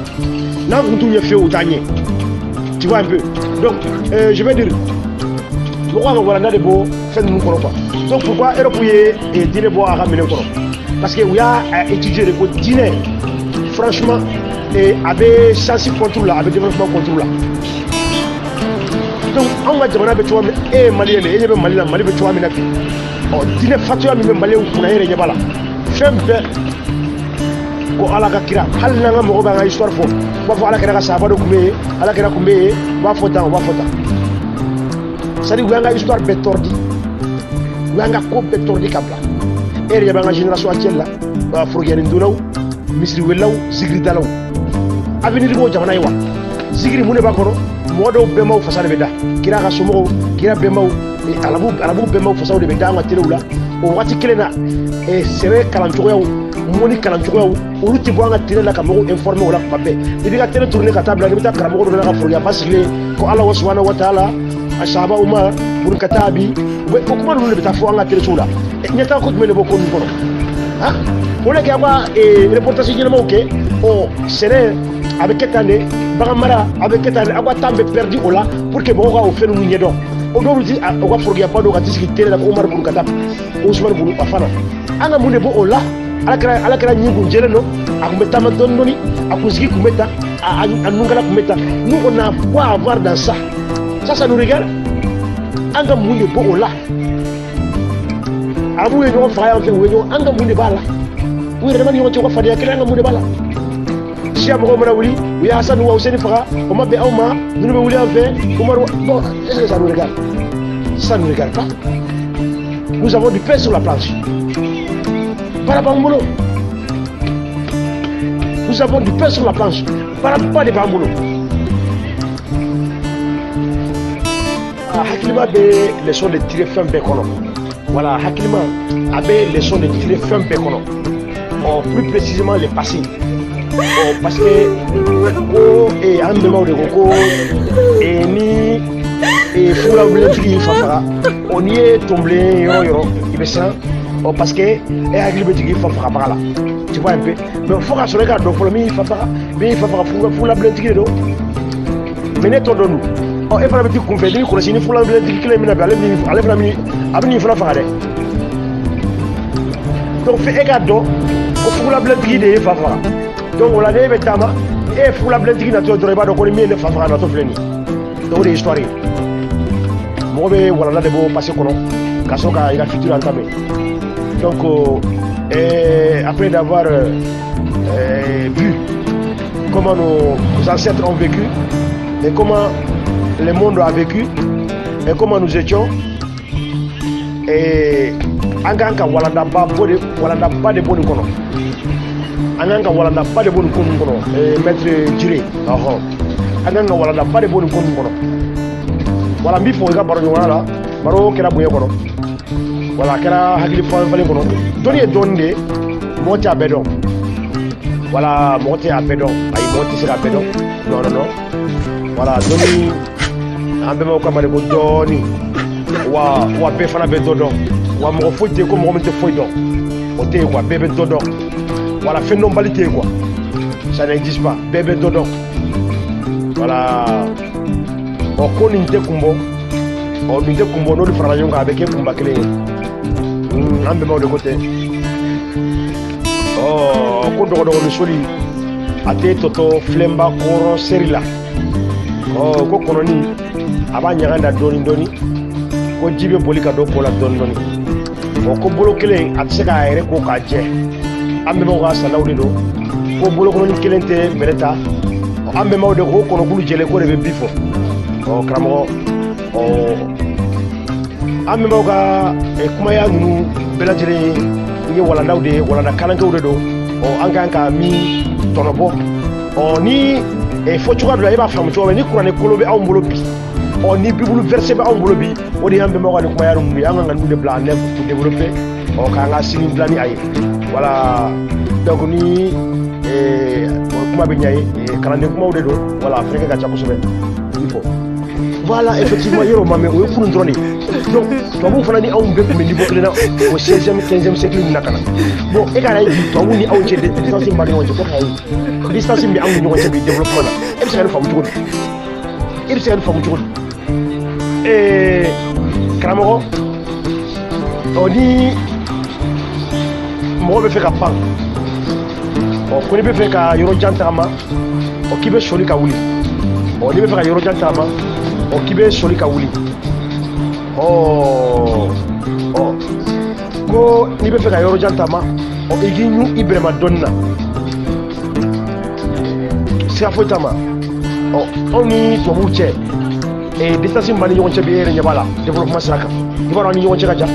na ko tunye fe o tanye tu vois un peu donc je vais dire pourquoi on va de beau faire nous quoi donc pourquoi Europe est dîner bois à ramener quoi parce que oui a étudié le dîner franchement et avec chance contrôle là avec développement contrôle là donc on va dire on a besoin et Mali et même Mali besoin mais oh dîner fatua même Mali on a rien bala chambre ko ala ka kira hal nga mo ba nga histoire fo ba fo ala kira ka sabado kumbe ala kira kumbe ba fota c'est-à-dire que une histoire bétordi une ko bétordi kabla et ya banga génération actuelle là ba frogene ndulaw misri welaw zigri dalaw avenir bo jamana yiwa zigri mune ba kono modo bemaw fasale beda kira ka somo kira bemaw e alabu bemaw fasaw de beda nga telewla o wati kelena e sere kalancho yaw moni kalancho yaw o ruti bo nga telela ka mo informer wala mabbe diga tele tourner ka tabla ni ta karamo do na ka froya basile ko Allah subhanahu wa ta'ala ashaba umar pour katabi ko kuma no le beta fo nga tele sula nyata ko mele boko ni kono ha on est quoi et reportage ni mo ke o sere avec ketane bagamara avec ketane agwa tambe perdu ola pour que boga o fenu ni do o do ruti o ga forgia pa do ga tiski tele ko umar pour katap usman pour afana ana munde bo ola ala kra ni ko jele no akumeta ma don noni akuski kumeta anungala kumeta nous on a quoi avoir dans ça ça nous regarde anga munde bo ola abu yo fa ya fe wo anga munde bala oui vraiment yo ko fa dia kala anga munde bala si abo mara wuli wi hasan wa Hussein faga o mabbe awma nous be wuli en fait Omar bon est-ce que ça nous regarde pas nous avons du pain sur la planche parabambulo nous avons du pain sur la planche pas de bambulo hakilima be leçon de tirer fin be kono voilà hakilima abe leçon de tirer fin be kono plus précisément les passés parce que ko et andema de ko et ni et fula bletri fafara on y est tombé yoro ibesa parce que et hakilima tigi fafara bala tu vois un peu mais faut rassurer ka do folo mi fafara fula bletri do mais to donu e fana bɛ ti kunfɛ ni kɔlɔsi ni fula bɛtigi kelen min na bi ale fana a bɛ nin fana faga dɛ donc fo e k'a dɔn ko fula bɛtigi de ye fa faga donc o la ne bɛ taama e ye fula bɛtigi natɔ dɔrɔn i b'a dɔn ko ni min ye ne fa faga natɔ filɛ nin ye donc o de ye histoire ye mɔgɔ bɛ walanda de bɔ passé kɔnɔ ka sɔrɔ ka i ka futur entamé donc après d'avoir vu comment nos ancêtres ont vécu et comment le monde a vécu et comment nous étions et anganga walanda ba de boni kono anganga walanda ba de boni kono maître Jiré anganga walanda ba de boni kono wala mbi fo ga baro wala baro kera boye kono wala kera hakili fale kono doni e donde moti abedo wala moti abedo ay moti sira abedo non voilà doni ambe mo kamare ko doni wa be fana be dodo wa mo foite ko mo mete foito o te quoi bébé dodo voilà phénoménalité quoi ça n'existe pas bébé dodo voilà ko nin tɛ kunbɔ nin tɛ kunbɔ n'olu farala ɲɔgɔn kan a bɛ kɛ kunba kelen ye an bɛnbaw de ko tɛ ko dɔgɔdɔgɔnin soli a tɛ tɔtɔ filenba kɔrɔ seri la ko kɔnɔni a b'a ɲaga da dɔɔni dɔɔni ko ji bɛ boli ka don ko la dɔɔni dɔɔni ko bolo kelen a tɛ se k'a yɛrɛ ko k'a jɛ an bɛnbaw ka salaw de don ko bolokɔnɔni kelen tɛ bɛrɛ ta an bɛnbaw de ko kɔnɔkulu jɛlen ko de bɛ bi fɔ karamɔgɔ an bɛnbaw ka kumaya ninnu bɛɛ lajɛlen ye walandaw de ye walanda kalankɛw de don an kan ka min tɔnɔbɔ ni fɔ cogoya dɔ la e b'a faamu cogo min ni kuranɛ kolo bɛ anw bolo bi ni bibulu verset bɛ anw bolo bi o de y'an bɛnbaw ka nin kumaya ninnu ye an kan ka ninnu de bila en œuvre pour développer k'an ka sini dilan ni a ye voilà donc ni kuma bɛ ɲɛ ye kalanden kumaw de don voilà fɛnkɛ ka ca kosɛbɛ il faut voilà effectivement yɔrɔ ma mɛ o ye furu dɔrɔn de ye donc tubabuw fana ni anw bɛɛ tun bɛ niveau kelen na o 16e 15e siècle min na ka na bon e ka na ye bi tubabuw ni anw cɛ distance min b'a ni ɲɔgɔn cɛ ko ka ye distance min bɛ anw ni ɲɔgɔn cɛ bi développement na e bɛ se ka nin faamu cogo di e bɛ se ka nin faamu cogo di karamɔgɔ ni mɔgɔ bɛ fɛ ka pan ko n'i bɛ fɛ ka yɔrɔ jan tagama k'i bɛ sɔli ka wuli n'i bɛ fɛ ka yɔrɔ jan tagama k'i bɛ sɔli ka wuli ko n'i bɛ fɛ ka yɔrɔ jan tagama i k'i ɲu i bɛrɛma dɔɔni na siga foyi t'a ma anw ni tubabuw cɛ distance min b'an ni ɲɔgɔn cɛ bi e yɛrɛ ɲɛ b'a la développement sira kan i b'a dɔn an ni ɲɔgɔn cɛ ka jan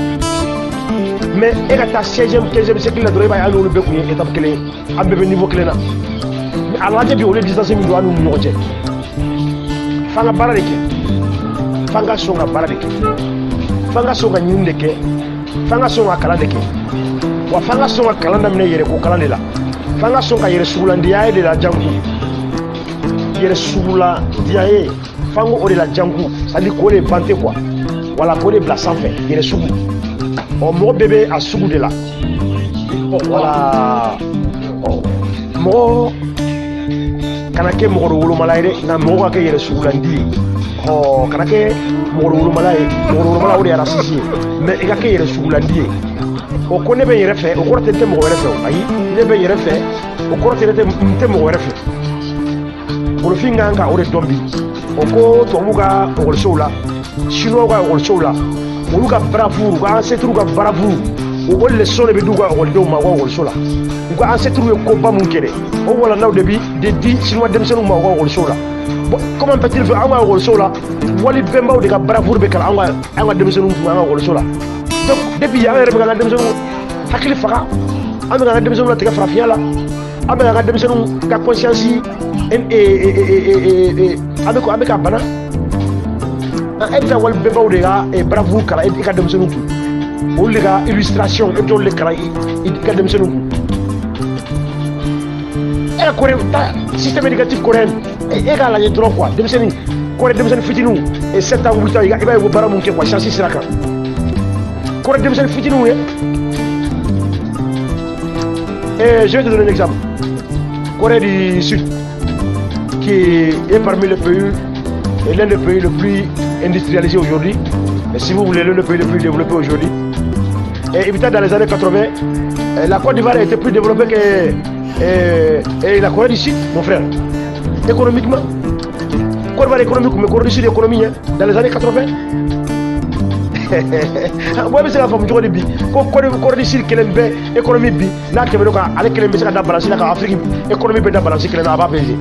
mais e ka taa 16e 15e siècle la dɔrɔn e b'a ye an n'olu bɛɛ tun ye étape kelen ye an bɛɛ bɛ niveau kelen na mais a lajɛ bi olu ye distance min don an n'u ni ɲɔgɔn cɛ f'an ka baara de kɛ f'an ka sɔn ka baara de kɛ f'an ka sɔn ka ɲinini de kɛ f'an ka sɔn ka kalan de kɛ wa f'an ka sɔn ka kalan daminɛ yɛrɛko kalan de la f'an ka sɔn ka yɛrɛ sugulandiya ye de la janku yɛrɛ sugulandiya ye f'an ko o de la janku c'est à dire k'o de bante quoi wala k'o de bila sanfɛ yɛrɛ sugu mɔgɔ bɛɛ bɛ a sugu de la voilà mɔgɔ kana kɛ mɔgɔ wolomala ye dɛ nka mɔgɔ ka kɛ yɛrɛ sugulandi ye kana kɛ mɔgɔ wolomala ye mɔgɔ wolomala o de ye rasisi ye mais i ka kɛ yɛrɛ sugulandi ye ko ne bɛ yɛrɛ fɛ o kɔrɔ tɛ n tɛ mɔgɔ wɛrɛ fɛ o ayi ne bɛ yɛrɛ fɛ o kɔrɔ tɛ n tɛ mɔgɔ wɛrɛ fɛ bolofin kan ka o de dɔn bi ko tubabuw ka ekɔlisow la chinois ka ekɔlisow la olu ka bravoure u ka ancêtres ka bravoure o leçon de bɛ d'u ka ekɔlidenw ma u ka ekɔliso la u ka ancêtres ye koba mun kɛ dɛ o walandaw de bi de di chinois denmisɛnninw ma u ka ekɔlisow la bon comment peut-il faire an ka ekɔlisow la wali bɛnbaw de ka bravoure bɛ kalan an ka denmisɛnninw kun an ka ekɔliso la donc depuis an yɛrɛ bɛ k'an ka denmisɛnninw hakili faga an bɛ k'an ka denmisɛnninw latigɛ farafinya la an bɛ k'an ka denmisɛnninw ka conscience an bɛ ka bana e bɛ taa wali bɛnbaw de ka bravoure kalan i ka denmisɛnninw kun olu de ka illustration e bɛ t'olu de kalan i ka denmisɛnninw kun e ka kɔrɛ système éducatif coréen e k'a lajɛ dɔrɔn quoi denmisɛnnin kɔrɛ denmisɛnnin fitininw 7 ans 8 ans i b'a ye ko baara mun kɛ quoi chance sira kan kɔrɛ denmisɛnnin fitininw ye je vais te donner un exemple Corée du Sud qui est parmi les pays et l'un des pays le plus industrialisé aujourd'hui et si vous voulez l'un des pays le plus développé aujourd'hui et évidemment dans les années 80 la Côte d'Ivoire était plus développée que la Corée du Sud mon frère économiquement Côte d'Ivoire économique mais Corée du Sud économie dans les années 80 ouais mais c'est la femme du bi Corée du Sud kelen bɛ économie bi n'a tɛmɛ n'o kan ale kelen bɛ se ka da balance la ka Afrique économie bɛ da balance kelen na a b'a peser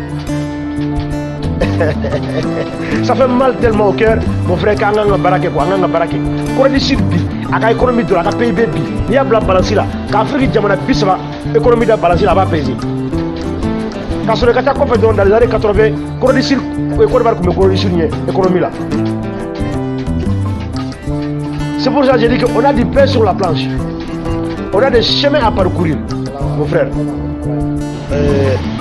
ça fait mal tellement au cœur mon frère k'an kan ka baara kɛ quoi an kan ka baara kɛ Corée du Sud bi a ka économie dɔrɔn a ka PIB bi n'i y'a bila balance la ka Afrique jamana 30 économie da balance la a b'a peser k'a sɔrɔ i ka taa kɔfɛ dɔrɔn dans les années 80 Corée du Sud Côte d'Ivoire tun bɛ Corée du Sud ɲɛ économie la. C'est pour ça que j'ai dit qu'on a du pain sur la planche. On a des chemins à parcourir, mon frère.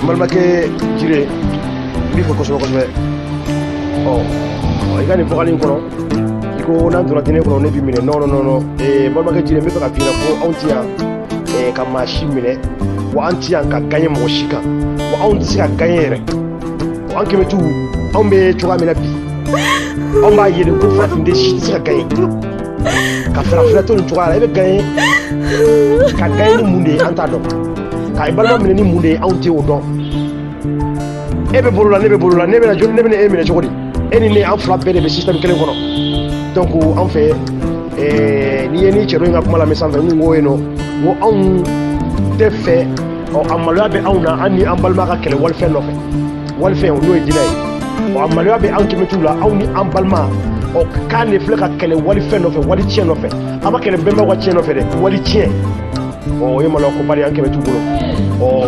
Malmaké Jiré, il faut qu'on se retrouve. Oh, il y a des fois il faut qu'on entre la télé pour on est bimine. Non. Et Malmaké Jiré, mais pas qu'il faut on tient comme machine mine, ou on tient qu'à gagner mon chica, ou on tient qu'à gagner. On qui met tout, on met tout à mes on b'a yéler ko farafin de si tɛ se ka gagner ka farafinna to nin cogoya la i bɛ gagner ka gagner ni mun de ye an t'a dɔn ka i balima minɛ ni mun de ye anw tɛ o dɔn e bɛ bolo la ne bɛ bolo la ne bɛna joli ne bɛna e minɛ cogo di e ni ne an fila bɛɛ de bɛ système kelen kɔnɔ donc an fɛ n'i ye ni cɛ dɔ in ka kuma lamɛn sanfɛ n ko yen nɔ n ko anw tɛ fɛ a maloya bɛ anw na an ni an balima ka kɛlɛ walifɛn nɔfɛ walifɛn n'o ye diinɛ ye a maloya bɛ anw kɛmɛ t'u la anw ni an balima k'an de filɛ ka kɛlɛ walifɛn nɔfɛ wali tiɲɛ nɔfɛ an ma kɛlɛ bɛnbaaw ka tiɲɛ nɔfɛ dɛ wali tiɲɛ o ye maloya ko ba de ye an kɛmɛ t'u bolo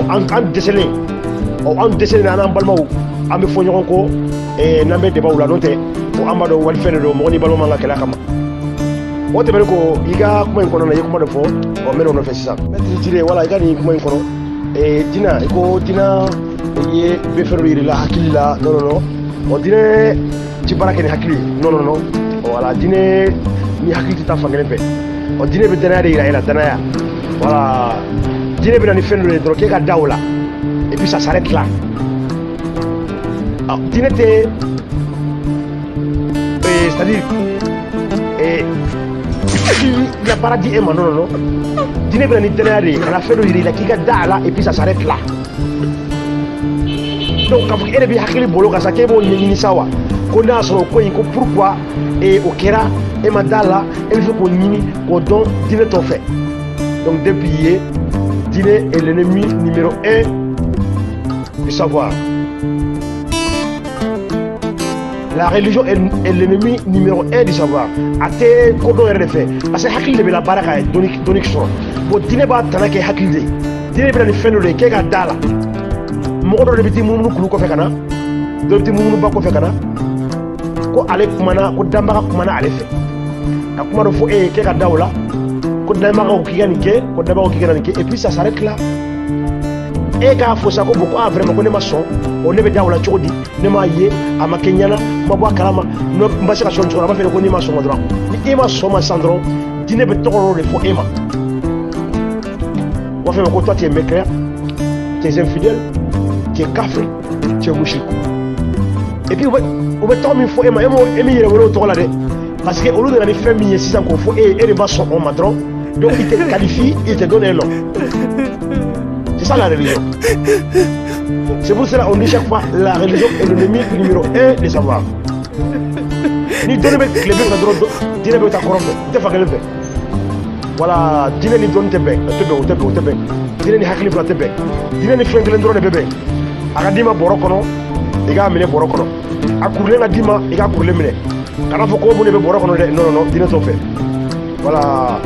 an dɛsɛlen an dɛsɛlen an n'an balimaw an bɛ fɔ ɲɔgɔn kɔ n'an bɛ debaw la n'o tɛ an b'a dɔn walifɛn de don mɔgɔ ni balima man ka kɛlɛ a kama o tɛmɛnen ko i ka kuma in kɔnɔna na i ye kuma dɔ fɔ n bɛ n'o nɔfɛ sisan mɛtiri jire wala i ka nin kuma in kɔnɔ Dina i ko Dina ye bɛ fɛn dɔ yir'i la hakili la non Dinɛ ti baara kɛ ni hakili ye non wala Dinɛ ni hakili tɛ taa fan kelen fɛ Dinɛ bɛ danaya de yira e la danaya wala Dinɛ bɛ na ni fɛn dɔ ye dɔrɔn k'e ka da o la et puis ça s'arrête là Dinɛ tɛ c'est-à-dire il y a paradis et non Dinɛ bɛ na ni danaya de ye ka na fɛn dɔ yira i la k'i ka da a la et puis ça s'arrête là donc k'a fɔ e de bɛ hakili bolo ka sa k'e b'o ɲɛɲini sa wa ko n'a y'a sɔrɔ ko in ko pourquoi o kɛra e ma da la e bɛ fɛ k'o ɲini k'o dɔn Dinɛ tɔ fɛ donc depuis hier Dinɛ est l'ennemi numéro 1 du savoir. La religion est l'ennemi numéro 1 du savoir. A tɛ ko dɔ yɛrɛ de fɛ parce que hakili de bɛ la baara ka dɔnni sɔrɔ bon Dinɛ b'a tana kɛ hakili de ye Dinɛ bɛ na ni fɛn dɔ de ye k'e ka da la mɔgɔ dɔ de bɛ t'i munumunu kulu kɔfɛ ka na dɔ bɛ t'i munumunu ba kɔfɛ ka na ko ale kumana ko danbaga kumana ale fɛ ka kuma dɔ fɔ e ye k'e ka da o la ko danbagaw k'i ka nin kɛ ko danbagaw k'i ka nin kɛ et puis ça s'arrête là e k'a fɔ sa ko bon ko vraiment ko ne ma sɔn ne bɛ da o la cogo di ne m'a ye a ma kɛ ɲɛna n ma bɔ a kalama n ma se ka sɔn cogo la a b'a fɛ ko n'i ma sɔn ma dɔrɔn ni e ma sɔn ma sisan dɔrɔn Dinɛ bɛ tɔgɔ dɔ de fɔ e ma u b'a fɛ ko toi tu es mécréant tu es infidèle tu es kafiri tu es mushrik et puis u bɛ tɔgɔ min fɔ e ma e min yɛrɛ wele o tɔgɔ la dɛ parce que olu nana ni fɛn min ye sisan k'o fɔ e de ma sɔn o ma dɔrɔn donc il te qualifie il te donne un nom c'est ça la religion c'est pour cela on dit chaque fois la religion est l'ennemi numéro 1 du savoir ni dɔnni bɛ tile bɛ fɛ dɔrɔn Dinɛ bɛ taa kɔrɔn fɛ u tɛ fan kelen fɛ voilà Dinɛ ni dɔnni tɛ bɛn o tɛ bɛn Dinɛ ni hakili fila tɛ bɛn Dinɛ ni fɛn kelen dɔrɔn de bɛ bɛn a ka d'i ma bɔrɔ kɔnɔ i k'a minɛ bɔrɔ kɔnɔ a kurulen ka d'i ma i k'a kurulen minɛ kana fɔ ko mun de bɛ bɔrɔ kɔnɔ dɛ non Dinɛ t'o fɛ voilà